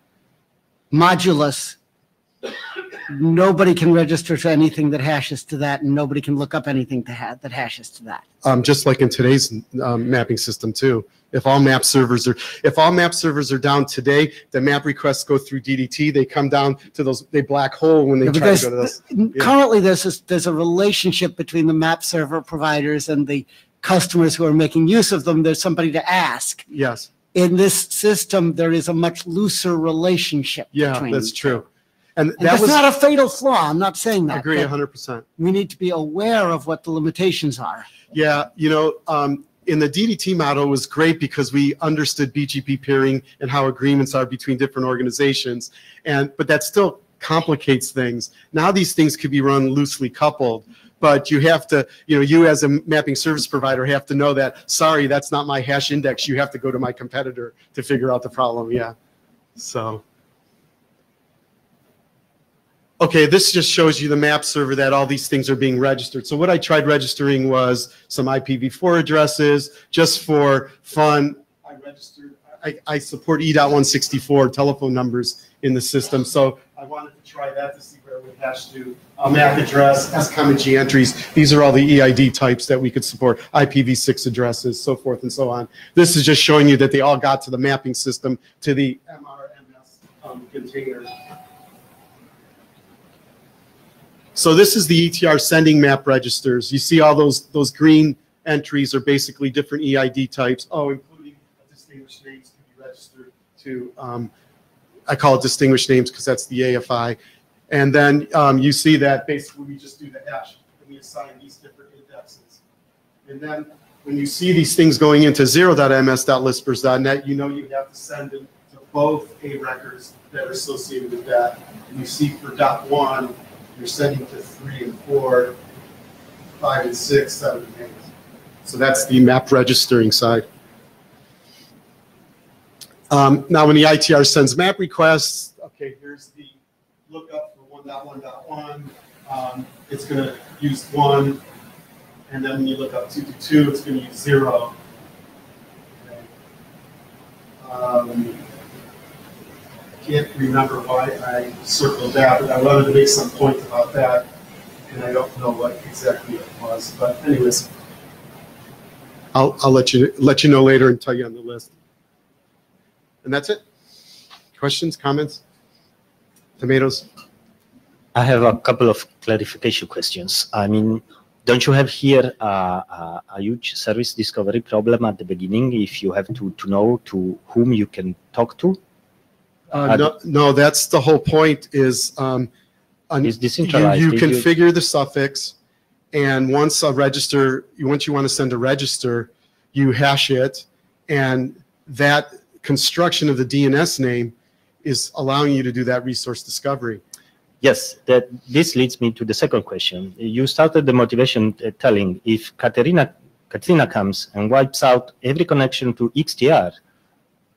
modulus, nobody can register to anything that hashes to that, and nobody can look up anything that hashes to that. Just like in today's mapping system too. If all map servers are down today, the map requests go through DDT. They come down to they black hole when they try to go to those. Currently, there's a relationship between the map server providers and the customers who are making use of them. There's somebody to ask. Yes. In this system, there is a much looser relationship. Yeah, between that's true. And that's not a fatal flaw. I'm not saying that. I agree 100%. We need to be aware of what the limitations are. Yeah, in the DDT model, it was great because we understood BGP peering and how agreements are between different organizations. But that still complicates things. Now these things could be run loosely coupled. But you have to, you as a mapping service provider have to know that, sorry, that's not my hash index. You have to go to my competitor to figure out the problem. Yeah. So. Okay, this just shows you the map server that all these things are being registered. So what I tried registering was some IPv4 addresses just for fun. I support E.164 telephone numbers in the system. So I wanted to try that to see where we hash to a MAC address, SCOM and G entries. These are all the EID types that we could support, IPv6 addresses, so forth and so on. This is just showing you that they all got to the mapping system, to the MRMS container. So this is the ETR sending map registers. You see all those green entries are basically different EID types. Oh, including distinguished names can be registered to, I call it distinguished names because that's the AFI. And then you see that basically we just do the hash and we assign these different indexes. And then when you see these things going into 0.ms.lispers.net, you know you have to send them to both A records that are associated with that. And you see for .1, you're sending to 3 and 4, 5 and 6, 7 and 8. So that's the map registering side. Now when the ITR sends map requests, okay, here's the lookup for 1.1.1. It's going to use 1. And then when you look up 222, it's going to use 0. Okay. Can't remember why I circled that, but I wanted to make some point about that, and I don't know what exactly it was. But anyways, I'll let you know later and tell you on the list. And that's it. Questions, comments, tomatoes? I have a couple of clarification questions. I mean, don't you have here a huge service discovery problem at the beginning if you have to know to whom you can talk to? No, that's the whole point is It's decentralized. you configure the suffix, and once you want to send a register, you hash it, and that construction of the DNS name is allowing you to do that resource discovery. Yes, this leads me to the second question. You started the motivation telling if Katrina comes and wipes out every connection to XTR,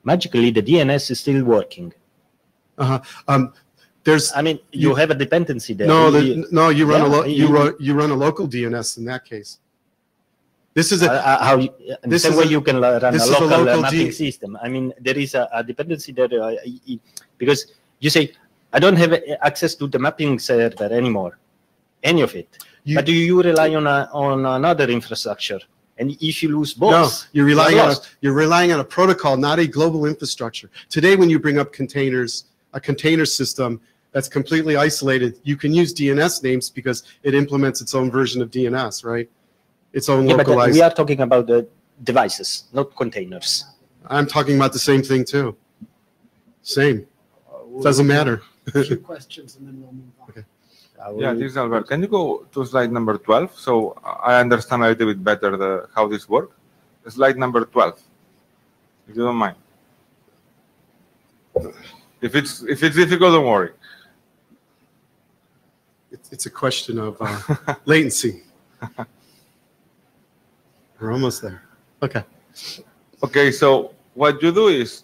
magically the DNS is still working. You have a dependency there. No, you run a local DNS in that case. This is the same way you can run a local mapping system. I mean, there is a dependency there because you say, I don't have access to the mapping server anymore, any of it. But do you rely on another infrastructure? And if you lose both, no, you're relying on a protocol, not a global infrastructure. Today, when you bring up containers, a container system that's completely isolated, you can use DNS names because it implements its own version of DNS, right? Its own localized. But we are talking about the devices, not containers. I'm talking about the same thing too. Same. Doesn't matter. A few questions and then we'll move on. Okay. Yeah, this is Albert. Can you go to slide number 12 so I understand a little bit better how this works? Slide number 12, if you don't mind. If it's difficult, don't worry. It's a question of latency. We're almost there. Okay. Okay, so what you do is,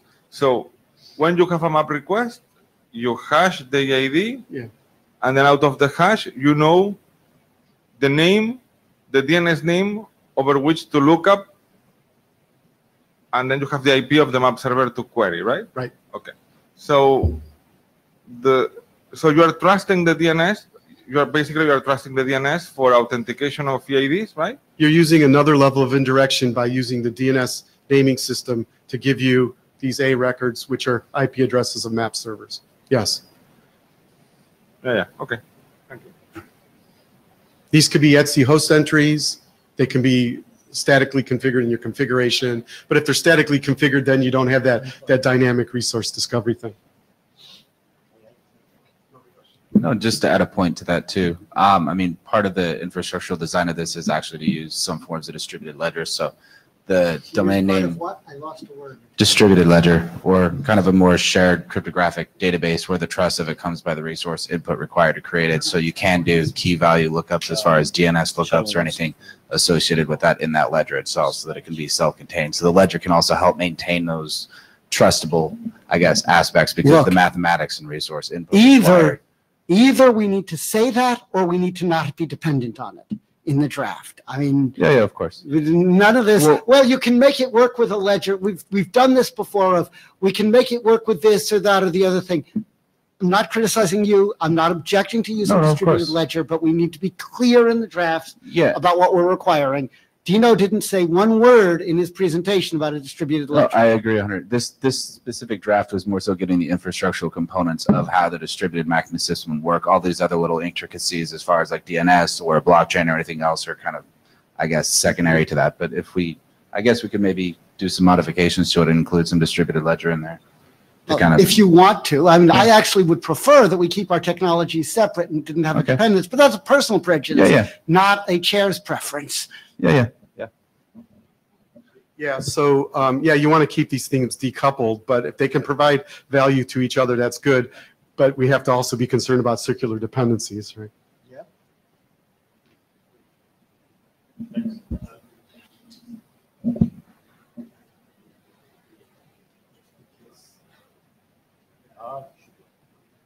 when you have a map request, you hash the ID, and then out of the hash, you know the name, the DNS name over which to look up, and then you have the IP of the map server to query, right? Right. Okay. So you are trusting the DNS. You are trusting the DNS for authentication of EIDs, right? You're using another level of indirection by using the DNS naming system to give you these A records, which are IP addresses of map servers. Yes. Yeah. Okay. Thank you. These could be Etsy host entries. They can be statically configured in your configuration. But if they're statically configured, then you don't have that dynamic resource discovery thing. No, just to add a point to that too. I mean, part of the infrastructural design of this is actually to use some forms of distributed ledger. So the domain name, I lost a word. Distributed ledger, or kind of a more shared cryptographic database where the trust of it comes by the resource input required to create it. So you can do key value lookups as far as DNS lookups or anything associated with that in that ledger itself, so that it can be self-contained. So the ledger can also help maintain those trustable, I guess, aspects because of the mathematics and resource input. Either we need to say that or we need to not be dependent on it in the draft. I mean, yeah, of course. None of this. Well, you can make it work with a ledger. We've done this before. We can make it work with this or that or the other thing. I'm not criticizing you. I'm not objecting to using distributed ledger, but we need to be clear in the drafts about what we're requiring. Dino didn't say one word in his presentation about a distributed ledger. I agree 100. This specific draft was more so getting the infrastructural components of how the distributed mapping system would work. All these other little intricacies as far as like DNS or blockchain or anything else are kind of, I guess, secondary to that. But I guess we could maybe do some modifications to it and include some distributed ledger in there. If you want to. I mean, I actually would prefer that we keep our technologies separate and didn't have a dependence, but that's a personal prejudice, not a chair's preference. Yeah, so you want to keep these things decoupled, but if they can provide value to each other, that's good. But we have to also be concerned about circular dependencies, right? Yeah.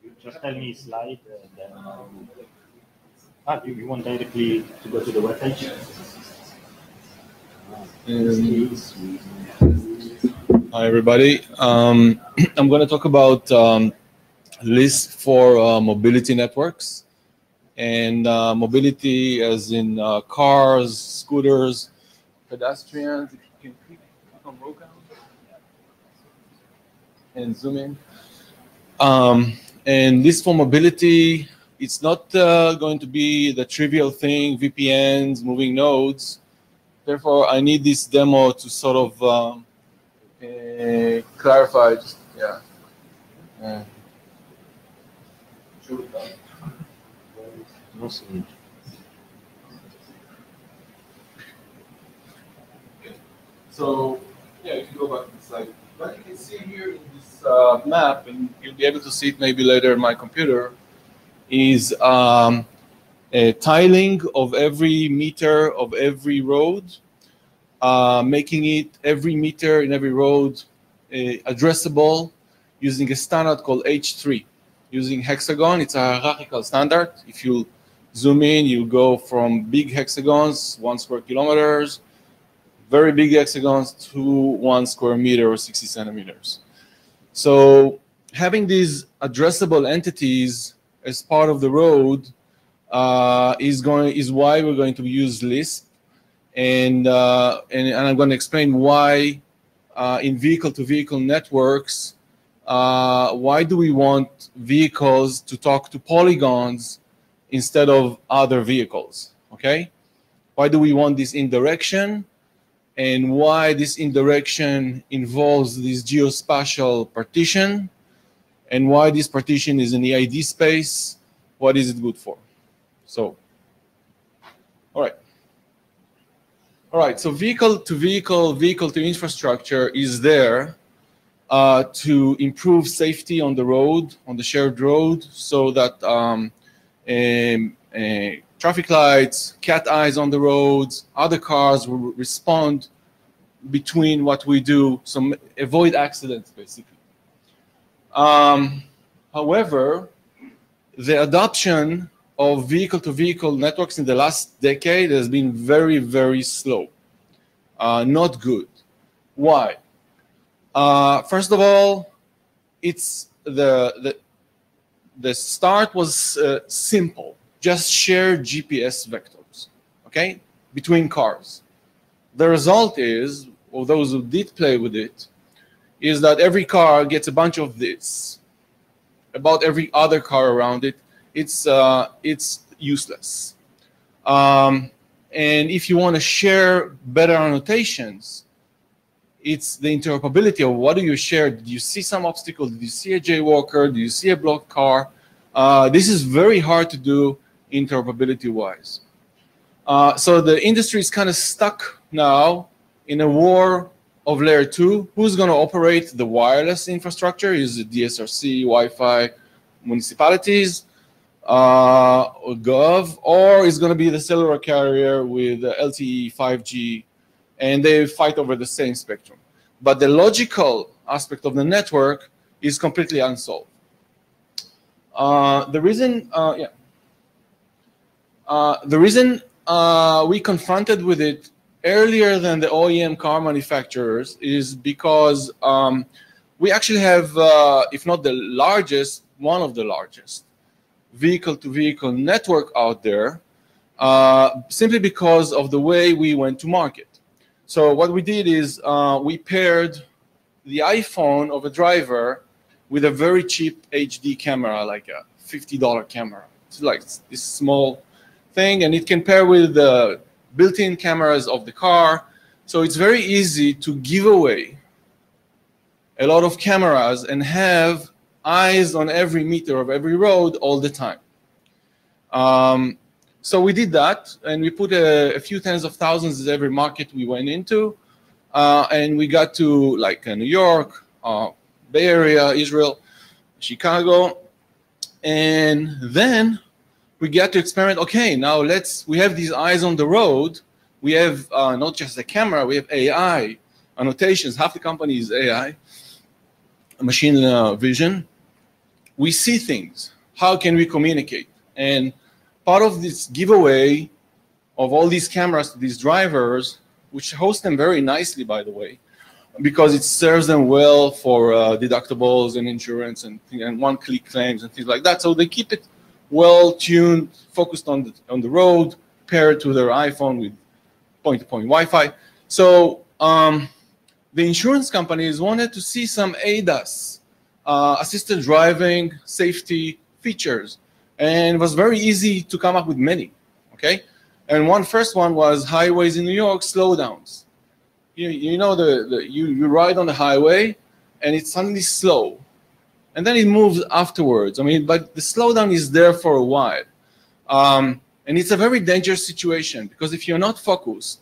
You just tell me slide, then you want directly to go to the web page? Hi, everybody. I'm going to talk about LISP for mobility networks. And mobility as in cars, scooters, pedestrians. If you can click on row count. and zoom in. And this for mobility, it's not going to be the trivial thing, VPNs, moving nodes. Therefore, I need this demo to sort of clarify. Just, yeah. So, yeah, if you go back to the slide, what you can see here in this map, and you'll be able to see it maybe later in my computer, is a tiling of every meter of every road, making it every meter in every road addressable using a standard called H3, using hexagon. It's a hierarchical standard. If you zoom in, you go from big hexagons, 1 square kilometers, very big hexagons to 1 square meter or 60 centimeters. So having these addressable entities as part of the road is why we're going to use Lisp, and I'm going to explain why in vehicle-to-vehicle networks, why do we want vehicles to talk to polygons instead of other vehicles? Okay, why do we want this indirection? And why this indirection involves this geospatial partition, and why this partition is in the ID space, what is it good for? So, all right, so vehicle-to-vehicle, vehicle-to-infrastructure is there to improve safety on the road, on the shared road, so that traffic lights, cat eyes on the roads, other cars will respond between what we do, so avoid accidents, basically. However, the adoption of vehicle-to-vehicle networks in the last decade has been very, very slow. Not good. Why? First of all, it's the start was simple. Just share GPS vectors, okay, between cars. The result is, or those who did play with it, is that every car gets a bunch of this about every other car around it. It's useless. And if you want to share better annotations, it's the interoperability of what do you share. Did you see some obstacle? Did you see a jaywalker? Did you see a blocked car? This is very hard to do interoperability-wise. So the industry is kind of stuck now in a war of layer 2. Who's going to operate the wireless infrastructure? Is it DSRC, Wi-Fi, municipalities, or Gov, or is going to be the cellular carrier with LTE, 5G, and they fight over the same spectrum. But the logical aspect of the network is completely unsolved. The reason we confronted with it earlier than the OEM car manufacturers is because we actually have, if not the largest, one of the largest vehicle-to-vehicle network out there, simply because of the way we went to market. So what we did is we paired the iPhone of a driver with a very cheap HD camera, like a $50 camera. It's like this small thing, and it can pair with the built-in cameras of the car. So it's very easy to give away a lot of cameras and have eyes on every meter of every road all the time. So we did that, and we put a few tens of thousands in every market we went into, and we got to like New York, Bay Area, Israel, Chicago, and then we get to experiment. Okay, now we have these eyes on the road. We have not just a camera, we have AI, annotations. Half the company is AI, machine vision. We see things. How can we communicate? And part of this giveaway of all these cameras to these drivers, which host them very nicely, by the way, because it serves them well for deductibles and insurance and one-click claims and things like that. So they keep it well-tuned, focused on the road, paired to their iPhone with point-to-point Wi-Fi. So the insurance companies wanted to see some ADAS assisted driving safety features, and it was very easy to come up with many. Okay, and first one was highways in New York slowdowns. You know you ride on the highway and it's suddenly slow, and then it moves afterwards. I mean, but the slowdown is there for a while, and it's a very dangerous situation because if you're not focused,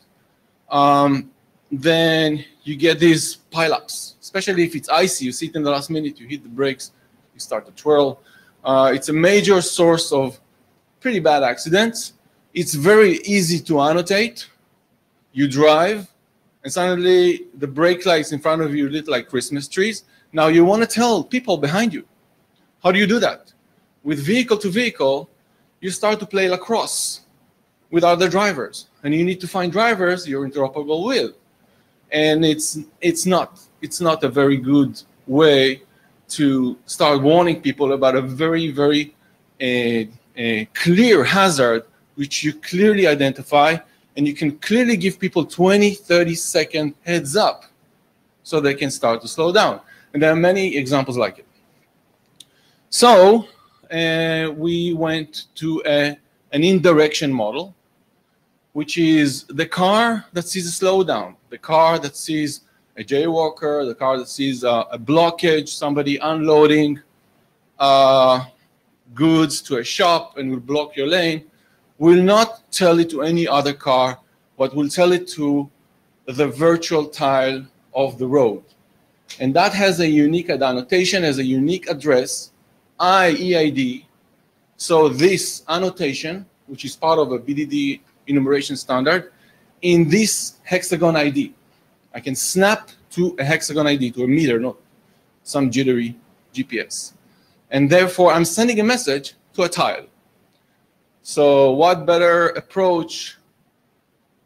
then you get these pileups. Especially if it's icy, you see it in the last minute, you hit the brakes, you start to twirl. It's a major source of pretty bad accidents. It's very easy to annotate. You drive, and suddenly the brake lights in front of you lit like Christmas trees. Now you want to tell people behind you. How do you do that? With vehicle to vehicle, you start to play lacrosse with other drivers, and you need to find drivers you're interoperable with. And it's not a very good way to start warning people about a very, very clear hazard which you clearly identify, and you can clearly give people 20, 30-second heads up so they can start to slow down. And there are many examples like it. So we went to an indirection model, which is the car that sees a slowdown, the car that sees a jaywalker, the car that sees a blockage, somebody unloading goods to a shop and will block your lane, will not tell it to any other car, but will tell it to the virtual tile of the road. And that has a unique annotation, has a unique address, IEID. So this annotation, which is part of a BDD enumeration standard, in this hexagon ID. I can snap to a hexagon ID, to a meter, not some jittery GPS. And therefore, I'm sending a message to a tile. So what better approach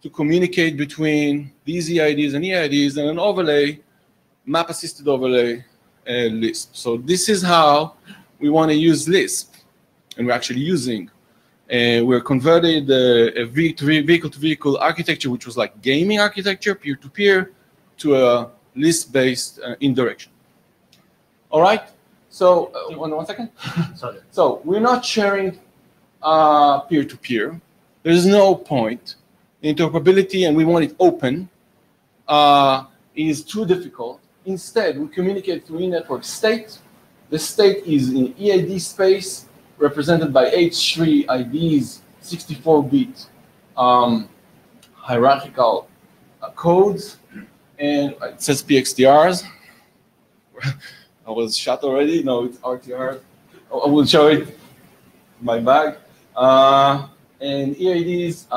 to communicate between these EIDs and EIDs than an overlay, map-assisted overlay, Lisp. So this is how we want to use Lisp. And we're actually using, we're converted a vehicle-to-vehicle architecture, which was like gaming architecture, peer-to-peer, to a Lisp-based indirection. All right? So, one second. Sorry. So we're not sharing peer-to-peer. There's no point. Interoperability, and we want it open, is too difficult. Instead, we communicate through in-network state. The state is in EID space, represented by H3 IDs, 64-bit hierarchical codes, and it says PXDRs. I was shot already. No, it's RTR. I will show it in my bag. And EIDs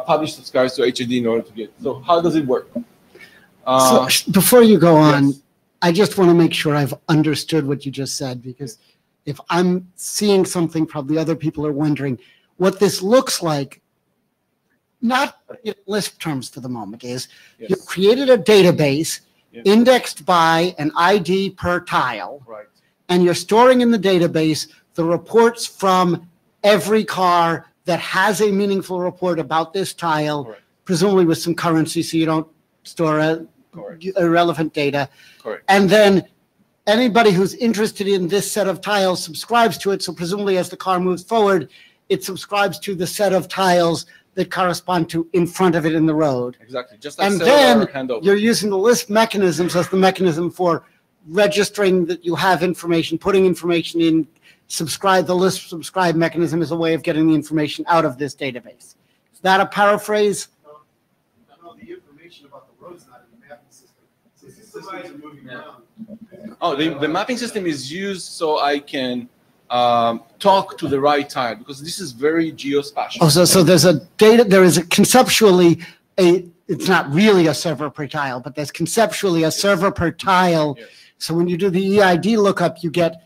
publish subscribes to HID in order to get. So how does it work? So before you go on, yes. I just want to make sure I've understood what you just said, because if I'm seeing something, probably other people are wondering what this looks like. Not in Lisp terms for the moment, is Yes. you've created a database Yes. indexed by an ID per tile, Right. and you're storing in the database the reports from every car that has a meaningful report about this tile, Correct. presumably with some currency so you don't store Correct. irrelevant data. Correct. And then anybody who's interested in this set of tiles subscribes to it. So presumably as the car moves forward, it subscribes to the set of tiles that correspond to in front of it in the road. Exactly. Just like And cellular then handover. you're using the Lisp mechanisms as the mechanism for registering that you have information, putting information in, the Lisp subscribe mechanism is a way of getting the information out of this database. Is that a paraphrase? No, the information about the road's not in the mapping system. So these systems are moving around. Oh, the mapping system is used so I can talk to the right tile, because this is very geospatial. Oh, so there's a there is a conceptually it's not really a server per tile, but there's conceptually a server per tile. Yes. So when you do the EID lookup, you get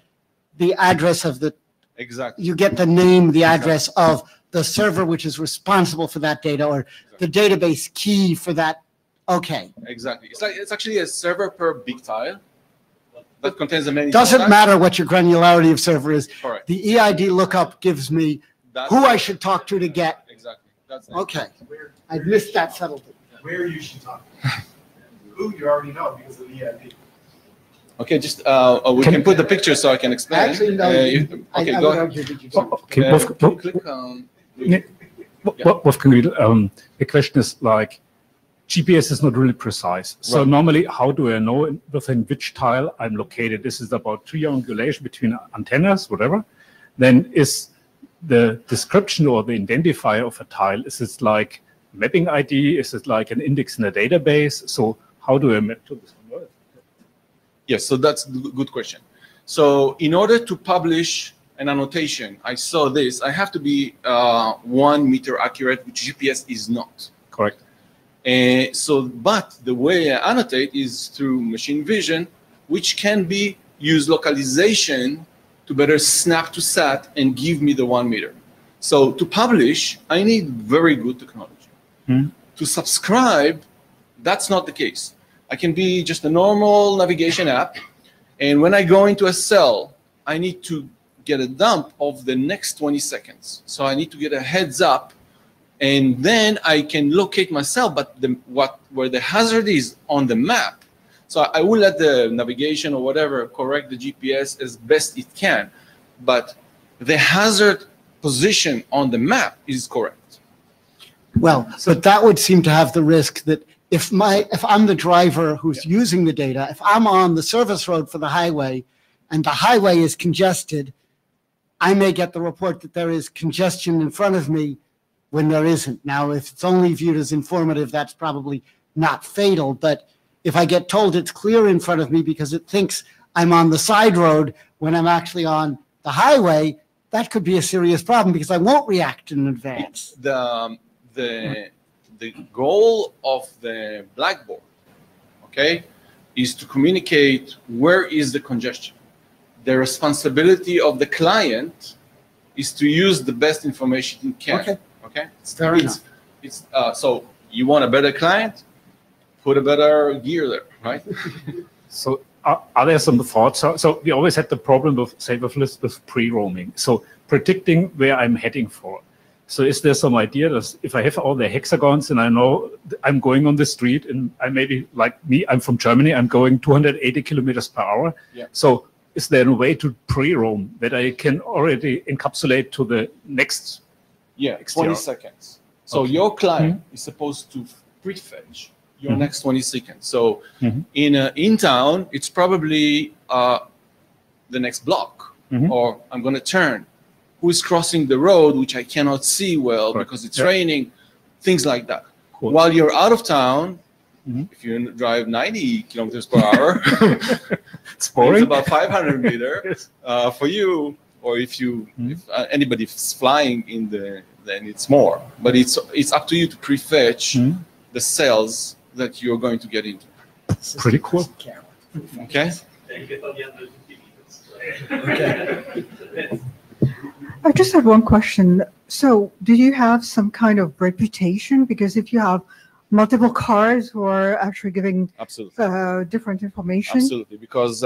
the address of the, Exactly. you get the name, the address of the server which is responsible for that data, or the database key for that. Okay. Exactly. It's actually a server per big tile that contains the many. Doesn't contacts. matter what your granularity of server is. Correct. The EID lookup gives me That's who I should talk to get. Exactly. That's it. Okay. I missed that subtlety. Where you should talk. Who you already know because of the EID. Okay, just we can put the picture so I can explain. Actually, no. Okay, go ahead. Okay, Can you click on? Wolfgang, the question is like, GPS is not really precise. So Right. normally, how do I know within which tile I'm located? This is about triangulation between antennas, whatever. Then is the description or the identifier of a tile, is it like mapping ID? Is it like an index in a database? So how do I map to this one? Yes, so that's a good question. So in order to publish an annotation, I saw this, I have to be 1 meter accurate, which GPS is not. Correct. But the way I annotate is through machine vision, which can be use localization to better snap to SAT and give me the 1 meter. So to publish, I need very good technology. To subscribe, that's not the case. I can be just a normal navigation app, and when I go into a cell, I need to get a dump of the next 20 seconds. So I need to get a heads up, and then I can locate myself, but where the hazard is on the map. So I will let the navigation or whatever correct the GPS as best it can, but the hazard position on the map is correct. Well, but that would seem to have the risk that if I'm the driver who's using the data, if I'm on the service road for the highway and the highway is congested, I may get the report that there is congestion in front of me when there isn't. Now, if it's only viewed as informative, that's probably not fatal. But if I get told it's clear in front of me because it thinks I'm on the side road when I'm actually on the highway, that could be a serious problem because I won't react in advance. The goal of the blackboard, okay, is to communicate where is the congestion. The responsibility of the client is to use the best information you can. Okay. Fair enough. So you want a better client, put a better gear there, right? So are there some thoughts? So we always had the problem of, say, with pre-roaming. So predicting where I'm heading for. So is there some idea that if I have all the hexagons and I know I'm going on the street and I maybe, like me, I'm from Germany, I'm going 280 kilometers per hour. Yeah. So is there a way to pre-roam that I can already encapsulate to the next? Yeah, 20 seconds. So your client is supposed to prefetch your next 20 seconds. So in town, it's probably the next block, or I'm going to turn. Who is crossing the road, which I cannot see well because it's raining, things like that. Cool. While you're out of town, if you drive 90 kilometers per hour, it's boring. It's about 500 meters for you, or if anybody is flying in then it's more. But it's up to you to prefetch the cells that you're going to get into. Pretty cool. Okay. I just had one question. So do you have some kind of reputation? Because if you have multiple cars who are actually giving different information. Absolutely, because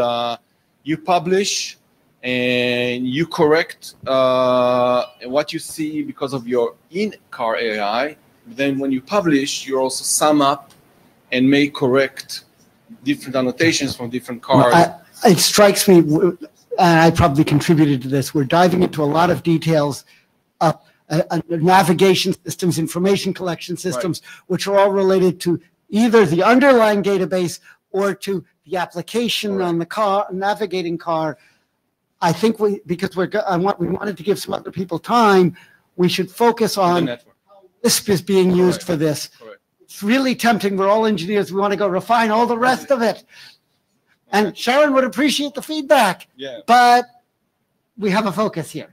you publish and you correct what you see because of your in-car AI. Then when you publish, you also sum up and may correct different annotations from different cars. It strikes me, and I probably contributed to this, we're diving into a lot of details of navigation systems, information collection systems, which are all related to either the underlying database or to the application on the car, navigating car. I think because we wanted to give some other people time, we should focus on how LISP is being used for this. It's really tempting. We're all engineers. We want to go refine all the rest of it. And Sharon would appreciate the feedback, but we have a focus here.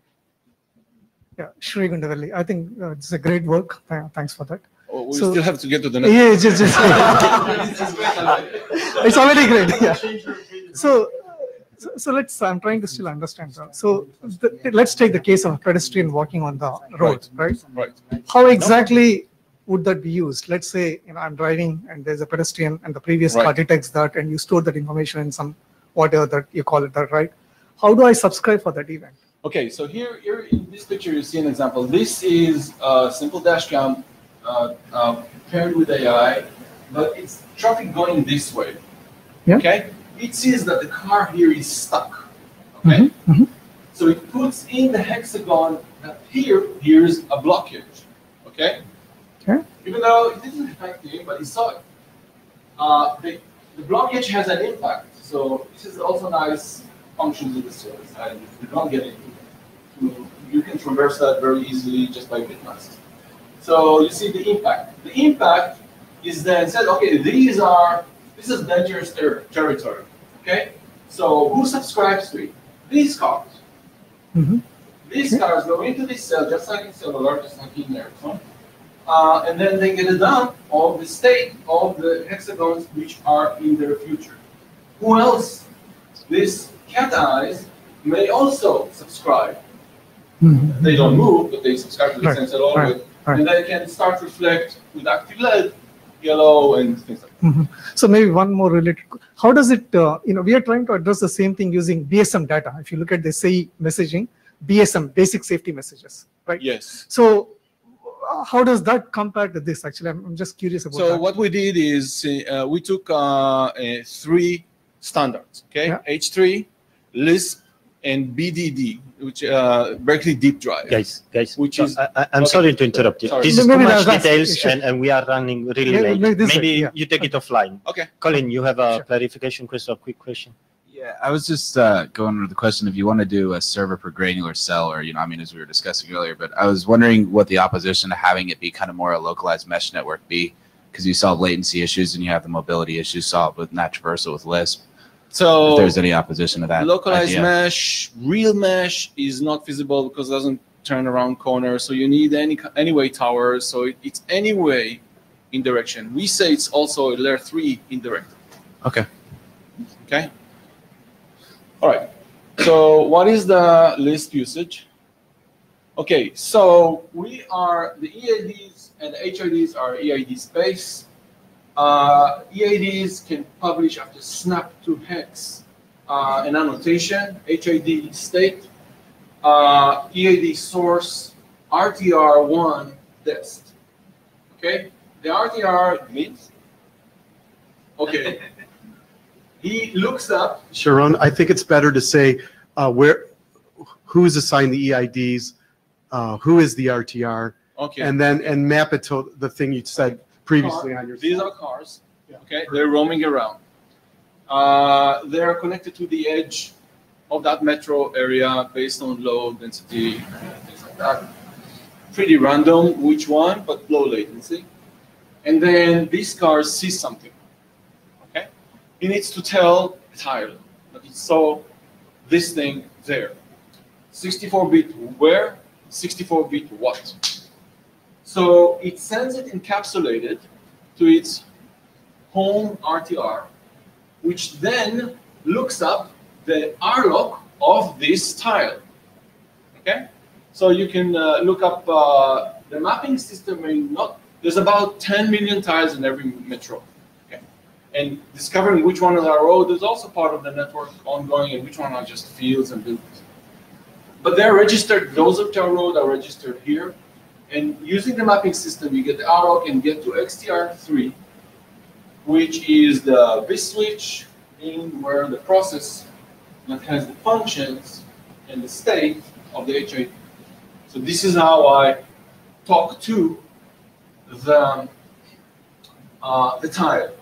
Yeah, Shri Gundavalli, I think it's a great work. Thanks for that. Oh, we still have to get to the next. Yeah, it's already great. Yeah. So let's. I'm trying to still understand. So let's take the case of a pedestrian walking on the road, right? Right. How exactly would that be used? Let's say I'm driving and there's a pedestrian and the previous car detects that and you store that information in some whatever that you call it that, right? How do I subscribe for that event? Okay, so here in this picture you see an example. This is a simple dash cam paired with AI, but it's traffic going this way. Yeah. Okay, it sees that the car here is stuck. Okay? So it puts in the hexagon that here's a blockage. Okay? Even though it didn't affect him, but he saw it. The blockage has an impact. So this is also nice functions in the service. And if you don't get it, you can traverse that very easily just by bitmask. So you see the impact. The impact is then said, okay, this is dangerous territory. Okay? So who subscribes to it? These cars. These cars go into this cell, just like in cellular, just like in Ericsson. And then they get a dump of the state of the hexagons which are in their future. Who else? These cat eyes may also subscribe. They don't move, but they subscribe to the sensor orbit. And they can start to reflect with active LED, yellow, and things like that. So maybe one more related. How does it, we are trying to address the same thing using BSM data. If you look at the SAE messaging, BSM, basic safety messages, right? Yes. So how does that compare to this? Actually, I'm just curious about that. So what we did is we took 3 standards, okay? H3, LISP, and BDD, which Berkeley Deep Drive. Guys, which is I'm sorry to interrupt you. Sorry. This is too much details, and we are running really late. Maybe you take it offline. Okay. Colin, you have a clarification question or quick question? Yeah, I was just going with the question if you want to do a server per granular cell, or I mean, as we were discussing earlier, but I was wondering what the opposition to having it be kind of more a localized mesh network be, because you solve latency issues and you have the mobility issues solved with NAT traversal with Lisp. So if there's any opposition to that localized idea. mesh, real mesh is not feasible because it doesn't turn around corners. So you need anyway towers. So it's anyway in direction. We say it's also a layer 3 indirect. Okay. Okay. All right. So what is the Lisp usage? Okay. So we are the EADs and the HIDs are EID space. EADs can publish after snap to hex an annotation, HID state, EAD source, RTR1 dest. Okay, the RTR means, okay, he looks up. Sharon, I think it's better to say who's assigned the EIDs, who is the RTR, okay, and then map it to the thing you said previously on your These slide. are cars. Okay, they're roaming around. They're connected to the edge of that metro area based on low density, things like that. Pretty random which one, but low latency. And then these cars see something. Okay, he needs to tell a tile that he saw this thing there. 64-bit where, 64-bit what. So it sends it encapsulated to its home RTR, which then looks up the RLOC of this tile. Okay, so you can look up the mapping system. There's about 10 million tiles in every metro. Okay, and discovering which one are road is also part of the network ongoing, and which one are just fields and buildings. But they're registered. Those of our road are registered here. And using the mapping system, you get the RLOC and get to XTR3, which is the bit switch in where the process that has the functions and the state of the HID. So this is how I talk to the tile.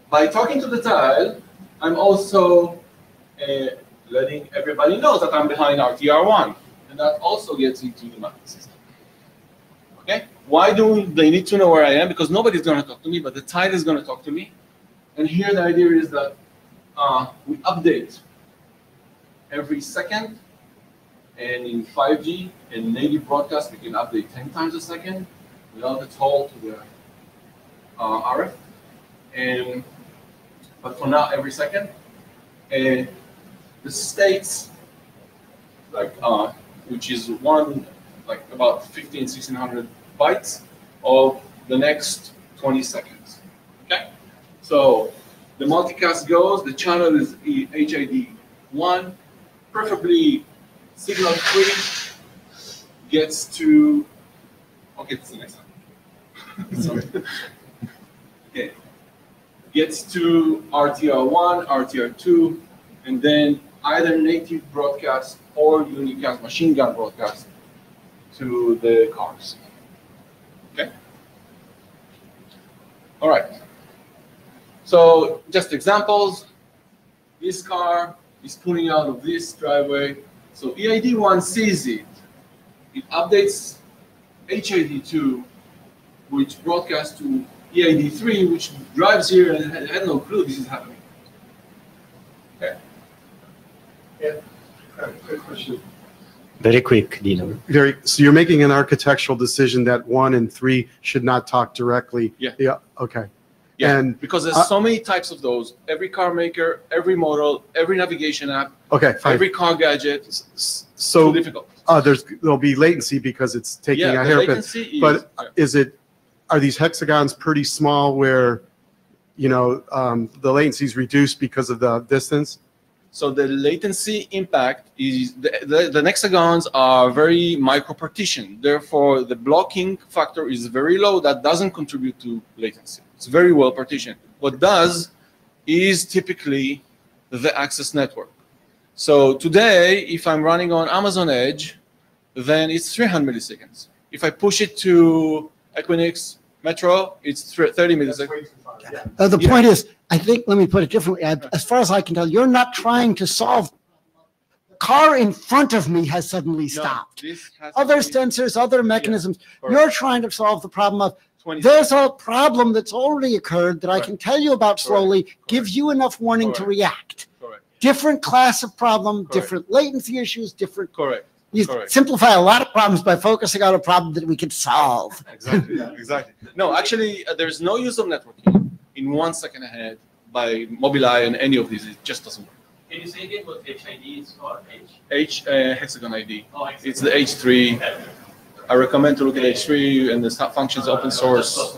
By talking to the tile, I'm also letting everybody know that I'm behind RTR1, and that also gets into the mapping system. Okay? Why do they need to know where I am? Because nobody's going to talk to me, but the tile is going to talk to me. And here the idea is that we update every second. And in 5G and native broadcast, we can update 10 times a second without a toll to the RF. But for now, every second. And the states, like which is about 1600 bytes of the next 20 seconds. Okay? So the multicast goes, the channel is HID1, preferably signal free, gets to, okay, it's the next one. Sorry. Okay. gets to RTR1, RTR2, and then either native broadcast or unicast machine gun broadcast to the cars. Okay? All right. So just examples. This car is pulling out of this driveway. So EID1 sees it. It updates HID2, which broadcasts to EID3, which drives here and had no clue this is happening. Okay. Yeah. Quick question. Very quick, Dino. So you're making an architectural decision that 1 and 3 should not talk directly. Yeah. Yeah. Okay. Yeah. And because there's so many types of those. Every car maker, every model, every navigation app. Okay. Fine. Every car gadget. So too difficult. There'll be latency because it's taking a hairpin. But are these hexagons pretty small where, you know, the latency is reduced because of the distance? So the latency impact is the hexagons are very micro partitioned. Therefore, the blocking factor is very low. That doesn't contribute to latency. It's very well partitioned. What does is typically the access network. So today, if I'm running on Amazon Edge, then it's 300 milliseconds. If I push it to Equinix Metro, it's 30 milliseconds. The point is, I think, let me put it differently. As far as I can tell, you're not trying to solve. Car in front of me has suddenly stopped. Other sensors, other mechanisms. You're trying to solve the problem of there's a problem that's already occurred that I can tell you about slowly, give you enough warning to react. Different class of problem, different latency issues, different. You simplify a lot of problems by focusing on a problem that we can solve. Exactly. Exactly. No, actually, there's no use of networking in 1 second ahead by Mobileye and any of these. It just doesn't work. Can you say again what HID is or hexagon ID. Oh, it's the H3. I recommend to look at H3 and the functions open source.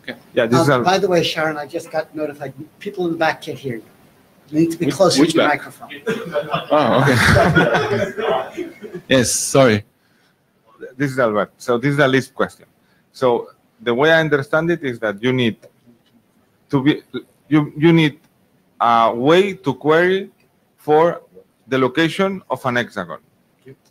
Okay. Yeah. This is by the way, Sharon, I just got notified. People in the back can't hear you. You need to be closer to your microphone. Oh, okay. Yes, sorry. This is Albert. So this is a LISP question. So the way I understand it is that you need to be you need a way to query for the location of an hexagon.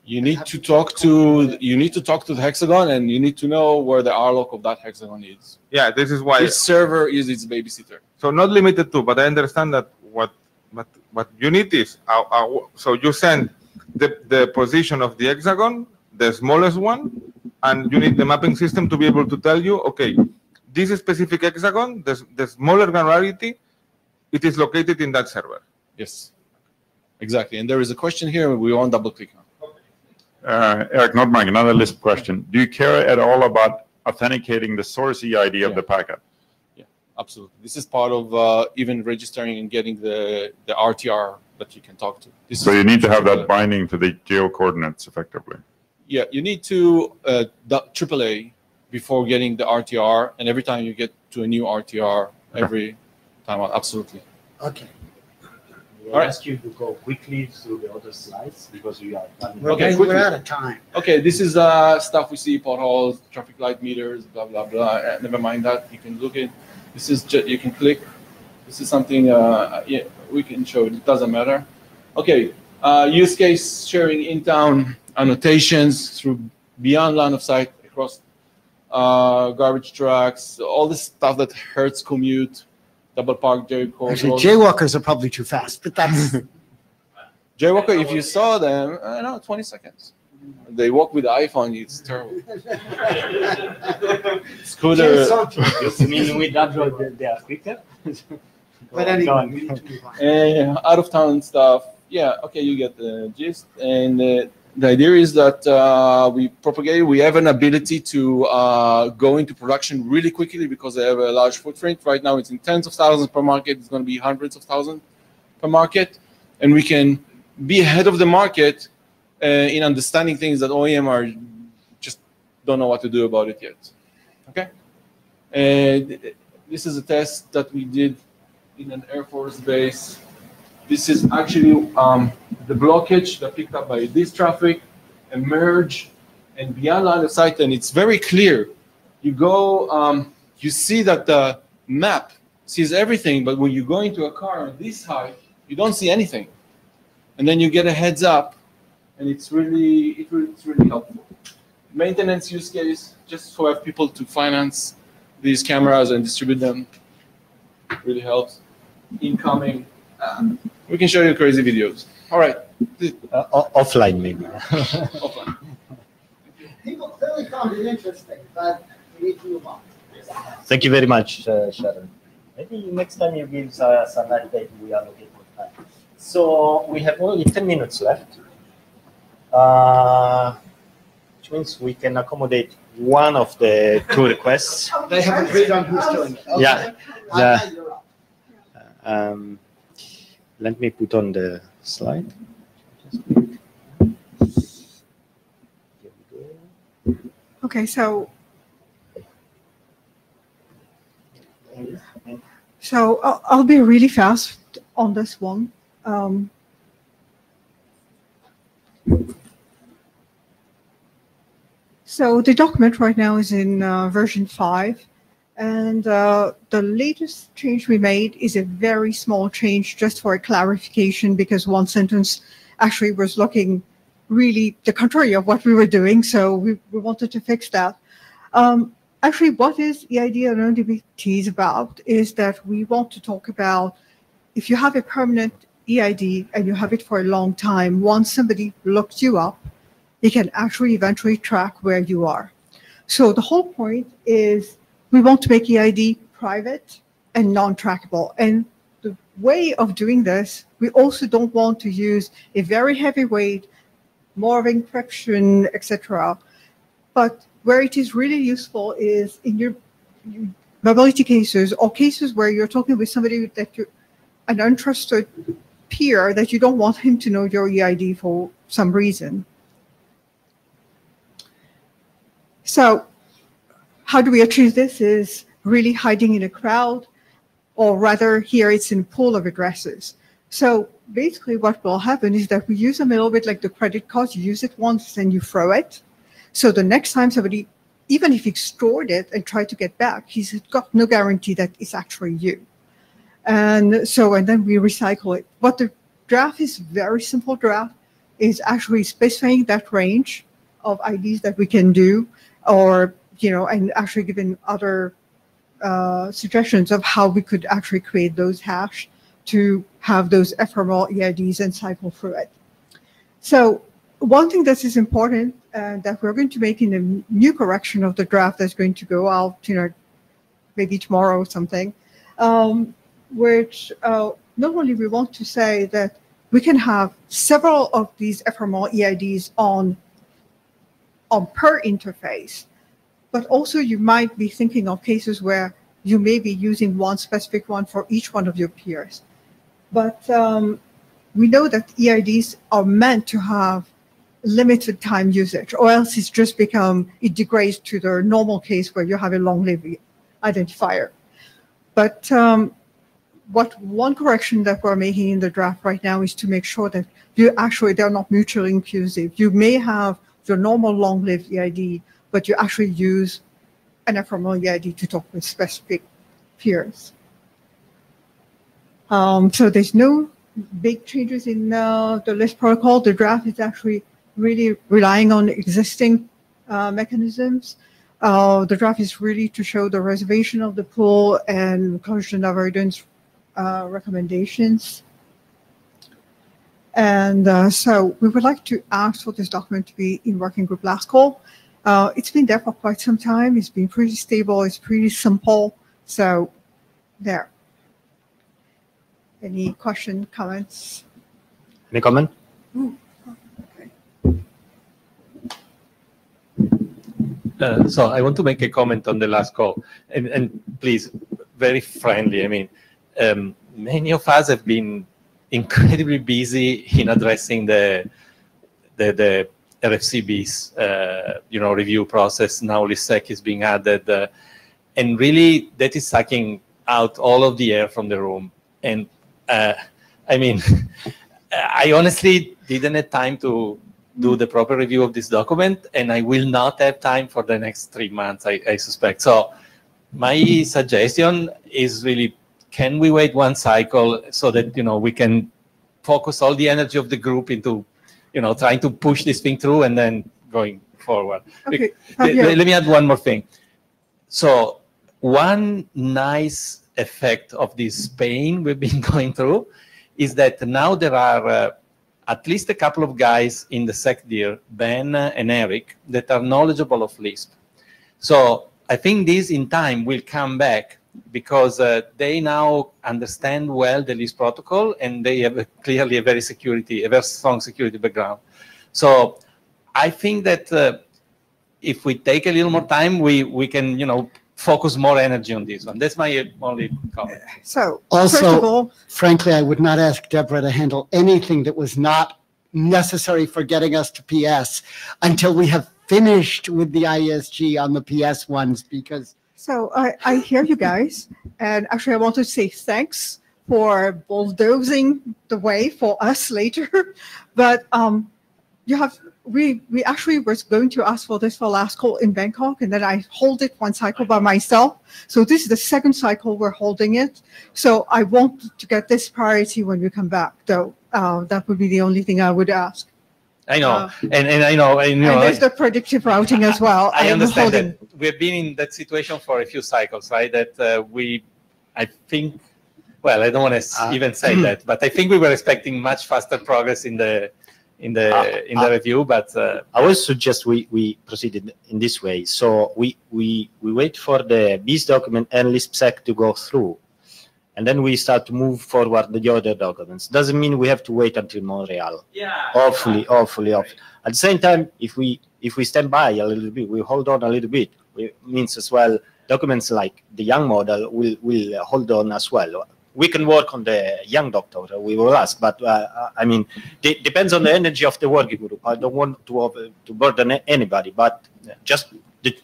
You need to talk to the hexagon, and you need to know where the RLOC of that hexagon is. Yeah, this is why this server is its babysitter. So not limited to, but I understand that what you need is so you send the position of the hexagon, the smallest one, and you need the mapping system to be able to tell you, okay, this specific hexagon, the smaller granularity, it is located in that server. Yes, exactly. And there is a question here we won't double click on. Eric Nordmark, another LISP question. Do you care at all about authenticating the source EID of the packet? Yeah, absolutely. This is part of even registering and getting the RTR that you can talk to. So you need to have that binding to the geo coordinates effectively. Yeah, you need to AAA before getting the RTR, and every time you get to a new RTR, every time out. Absolutely. Okay. We'll ask you to go quickly through the other slides because we are running. We're out of time. Okay, this is stuff we see: potholes, traffic light meters, blah blah blah. Never mind that. You can look at. This is you can click. This is something. Yeah, we can show it. It doesn't matter. Okay, use case sharing in town annotations through beyond line of sight across garbage trucks. All this stuff that hurts commute. Double park Jericho. Actually, jaywalkers are probably too fast, but that's jaywalker. If you saw them, 20 seconds. They walk with the iPhone. It's terrible. Scooter. You mean with Android they are quicker? But anyway, we need to move on. Out of town stuff. Yeah. Okay, you get the gist. And the idea is that we have an ability to go into production really quickly because they have a large footprint. Right now, it's in tens of thousands per market. It's going to be hundreds of thousands per market. And we can be ahead of the market in understanding things that OEM are just don't know what to do about it yet. Okay? And this is a test that we did in an Air Force base. This is actually the blockage that picked up by this traffic, emerge, and beyond line of sight, and it's very clear. You go, you see that the map sees everything, but when you go into a car this high, you don't see anything. And then you get a heads up, and it's really helpful. Maintenance use case, just to have people to finance these cameras and distribute them, really helps. Incoming, we can show you crazy videos. All right. Offline, maybe. Offline. People clearly found it interesting, but we need to move on. Thank you very much, Sharon. Maybe next time you give us an update, we allocate more time. So we have only 10 minutes left, which means we can accommodate one of the two requests. They have agreed on who's doing it. Okay. Yeah. Let me put on the slide. Okay, so I'll be really fast on this one. So the document right now is in version 5, and the latest change we made is a very small change just for a clarification, because one sentence actually was looking really the contrary of what we were doing, so we wanted to fix that. Actually, what is EID and ODBT is about is that we want to talk about if you have a permanent EID and you have it for a long time, once somebody looks you up, you can actually eventually track where you are. So the whole point is we want to make EID private and non-trackable. And the way of doing this, we also don't want to use a very heavyweight, more of encryption, etc. But where it is really useful is in your mobility cases or cases where you're talking with somebody that you're an untrusted peer that you don't want him to know your EID for some reason. So how do we achieve this is really hiding in a crowd, or rather here it's in a pool of addresses. So basically what will happen is that we use them a little bit like the credit cards. You use it once and you throw it. So the next time somebody, even if he stored it and tried to get back, he's got no guarantee that it's actually you. And then we recycle it. But the draft is very simple draft. Is actually specifying that range of IDs that we can do, or, and actually giving other suggestions of how we could actually create those hash to have those ephemeral EIDs and cycle through it. So one thing that is important that we're going to make in a new correction of the draft that's going to go out, maybe tomorrow or something, which not only we want to say that we can have several of these ephemeral EIDs on per interface, but also you might be thinking of cases where you may be using one specific one for each one of your peers. But we know that EIDs are meant to have limited time usage, or else it degrades to the normal case where you have a long-lived identifier. But one correction that we're making in the draft right now is to make sure that they're not mutually inclusive. You may have your normal long-lived EID, but you actually use an ephemeral EID to talk with specific peers. So there's no big changes in the LISP protocol. The draft is actually really relying on existing mechanisms. The draft is really to show the reservation of the pool and collision avoidance recommendations. And so we would like to ask for this document to be in working group last call. It's been there for quite some time. It's been pretty stable. It's pretty simple. So there. Any question, comments? Any comment? Ooh. So I want to make a comment on the last call, and please, very friendly. I mean, many of us have been incredibly busy in addressing the RFCB's review process. Now LISSEC is being added, and really that is sucking out all of the air from the room. And I mean, I honestly didn't have time to do the proper review of this document, and I will not have time for the next 3 months, I suspect. So my suggestion is really can we wait one cycle so that, we can focus all the energy of the group into, trying to push this thing through and then going forward. Okay. Let me add one more thing. So one nice effect of this pain we've been going through is that now there are at least a couple of guys in the SecDir, Ben and Eric, that are knowledgeable of Lisp. So I think this in time will come back because they now understand well the Lisp protocol and they have clearly a very strong security background. So I think that if we take a little more time, we can, focus more energy on this one. That's my only comment. So, Also, first of all, frankly, I would not ask Deborah to handle anything that was not necessary for getting us to PS until we have finished with the IESG on the PS ones, because... So I hear you guys, and actually I want to say thanks for bulldozing the way for us later. But we actually were going to ask for this for last call in Bangkok, and then I hold it one cycle by myself. So this is the second cycle we're holding it. So I want to get this priority when we come back, though. That would be the only thing I would ask. I know, and I know, and there's the predictive routing as well. I understand that we've been in that situation for a few cycles, right? That I think, well, I don't want to even say that, but I think we were expecting much faster progress in the review. But I would suggest we proceeded in this way. So we wait for the BIS document and LispSec to go through, and then we start to move forward the other documents. Doesn't mean we have to wait until Montreal. Yeah. Hopefully. At the same time, if we stand by a little bit, we hold on a little bit. It means as well documents like the young model will hold on as well. We can work on the young doctor. We will ask, but I mean, it depends on the energy of the working group. I don't want to burden anybody, but just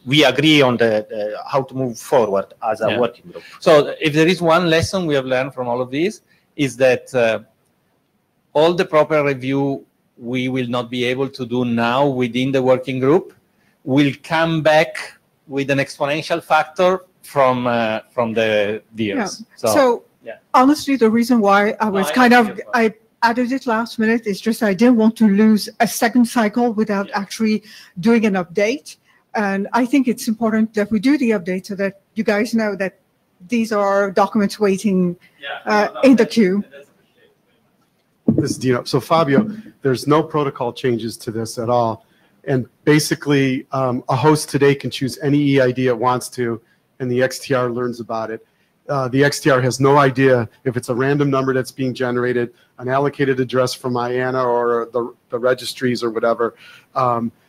we agree on the how to move forward as a working group. So if there is one lesson we have learned from all of this, is that all the proper review we will not be able to do now within the working group will come back with an exponential factor from the years. Yeah. Honestly, the reason why I was I added it last minute is just I didn't want to lose a second cycle without actually doing an update. And I think it's important that we do the update so that you guys know that these are documents waiting in the queue. This is Dino. So Fabio, there's no protocol changes to this at all. And basically, a host today can choose any EID it wants to, and the XTR learns about it. The XTR has no idea if it's a random number that's being generated, an allocated address from IANA or the registries or whatever.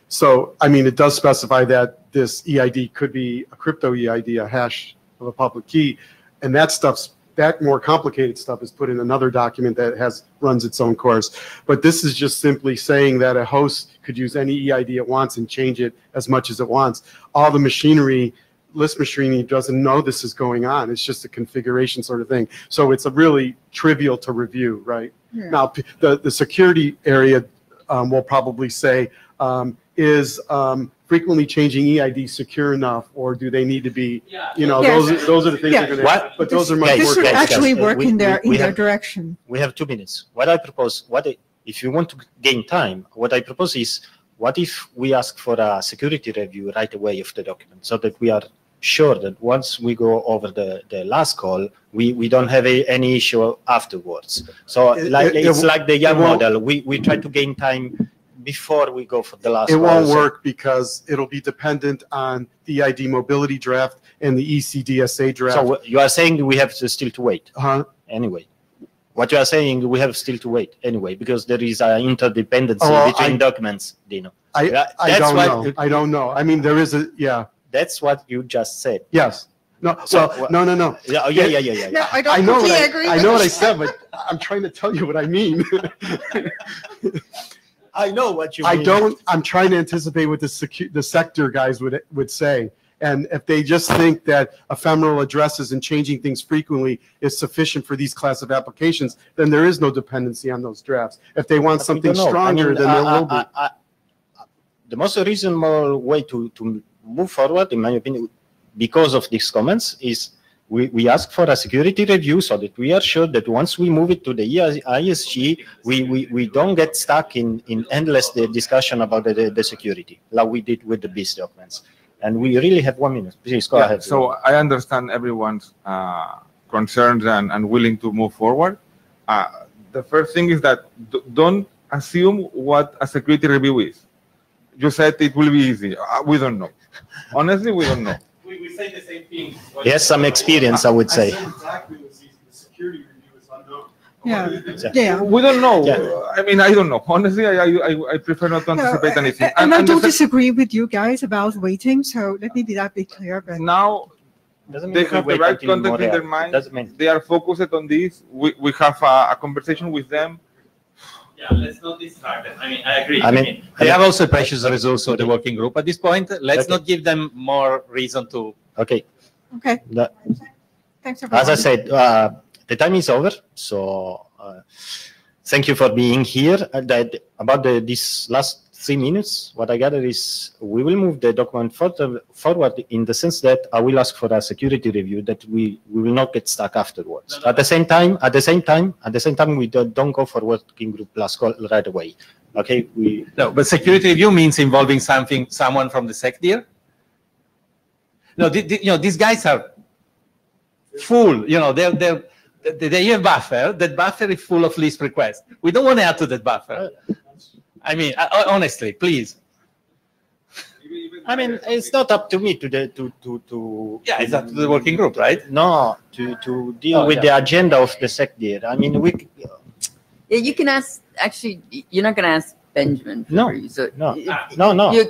So, I mean, it does specify that this EID could be a crypto EID, a hash of a public key, and that more complicated stuff is put in another document that runs its own course. But this is just simply saying that a host could use any EID it wants and change it as much as it wants. All the machinery, Lisp machinery, doesn't know this is going on. It's just a configuration sort of thing. So it's a really trivial to review, right? Yeah. Now, the security area will probably say, is frequently changing EID secure enough, or do they need to be, those are the things they're going to, but those are my This should actually work in their direction. We have 2 minutes. What I propose, if you want to gain time, what I propose is, what if we ask for a security review right away of the document so that we are sure that once we go over the last call, we don't have any issue afterwards. So it's like the young model. We try to gain time before we go for the last. It won't work because it'll be dependent on the EID mobility draft and the ECDSA draft. So you are saying we have still to wait? Anyway. What you are saying, we have still to wait anyway, because there is an interdependency between documents, Dino. I don't know. I mean, there is That's what you just said. Yes. No. So no. Yeah. No, I know what I said, but I'm trying to tell you what I mean. I know what you mean. I'm trying to anticipate what the sector guys would say. And if they just think that ephemeral addresses and changing things frequently is sufficient for these class of applications, then there is no dependency on those drafts. If they want something stronger, then there will be. The most reasonable way to move forward, in my opinion, because of these comments, is we ask for a security review so that we are sure that once we move it to the ISG, we don't get stuck in endless discussion about the security, like we did with the BIS documents. And we really have 1 minute. Please go ahead. So I understand everyone's concerns and willing to move forward. The first thing is that don't assume what a security review is. You said it will be easy. We don't know. Honestly, we don't know. We say the same thing. Yes, some experience, I would say. Exactly what's easy. The security review is unknown. Yeah. We don't know. Yeah. I mean, I don't know. Honestly, I prefer not to anticipate anything. And I don't disagree with you guys about waiting, so let me be that bit clear. But now they have the right content in their mind. They are focused on this. We have a conversation with them. Yeah, let's not distract them. I mean, I agree. I mean, they have also precious resource of the working group at this point. Let's not give them more reason to. Okay. Okay. Thanks, everyone. As I said, the time is over. So thank you for being here. About this last 3 minutes, what I gather is we will move the document forward in the sense that I will ask for a security review that we will not get stuck afterwards. At the same time, we don't go for working group last call right away. Okay. No, but security review means involving someone from the SecDir. No, these guys are full. They have buffer. That buffer is full of Lisp requests. We don't want to add to that buffer. I mean, honestly, please. I mean, it's not up to me to yeah, it's up to the working group, right? No, to deal with the agenda of the SecDir. I mean, Yeah, you can ask. Actually, you're not going to ask Benjamin. No, so no. You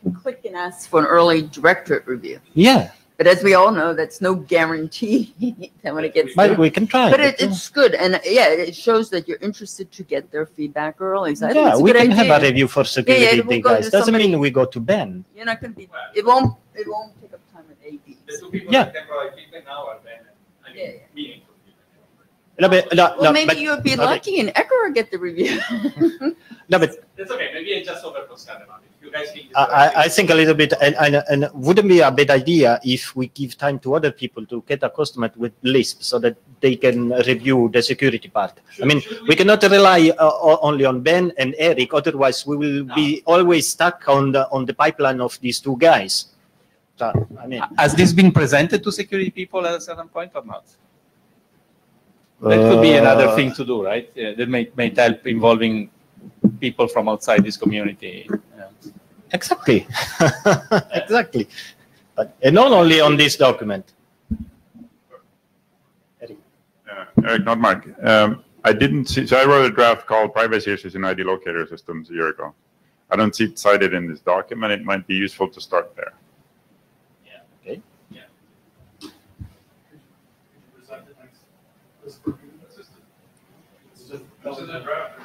can click and ask for an early directorate review. Yeah. But as we all know, that's no guarantee that when it gets But we can try. But it's good, and yeah, it shows that you're interested to get their feedback early. So I think Yeah, it's a we good can idea. have a review for security, we'll go guys. to Doesn't somebody- mean we go to Ben. You're not going to be. It won't take up time at AD. The two people Yeah. that can provide feedback now are Ben. I mean, meaningful. Well, maybe you'll be lucky and Echo will get the review. No, but That's okay. Maybe I just over concerned about it. You guys think this I think a little bit, and wouldn't be a bad idea if we give time to other people to get accustomed with Lisp so that they can review the security part. I mean, we cannot rely only on Ben and Eric, otherwise we will be always stuck on the pipeline of these two guys. So, I mean, has this been presented to security people at a certain point or not? That could be another thing to do, right? That may help involving people from outside this community. Exactly. Exactly. But and not only on this document. Eric, not Mark. I didn't see, so I wrote a draft called Privacy Issues in ID Locator Systems a year ago. I don't see it cited in this document. It might be useful to start there. Yeah. Okay. Yeah. This is a draft.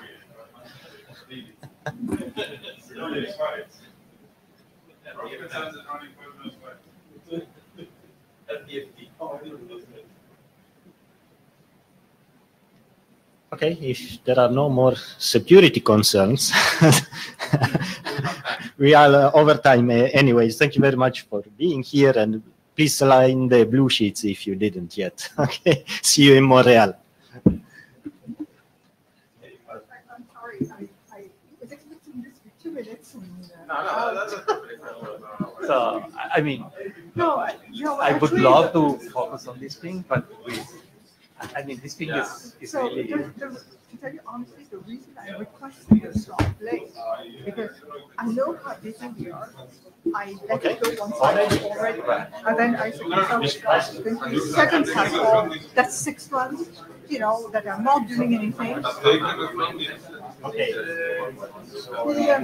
Okay, if there are no more security concerns, we are over time anyways. Thank you very much for being here, and please sign the blue sheets if you didn't yet. Okay, see you in Montreal. I'm sorry, I was expecting this for 2 minutes. So, I mean, I would love to focus on this thing, but I mean, this thing is So, really... to tell you honestly, the reason I requested this slot late, because I know how busy we are. I let it go one side already, and then I said, second cycle, that's 6 months, that I'm not doing anything. Okay. Yeah.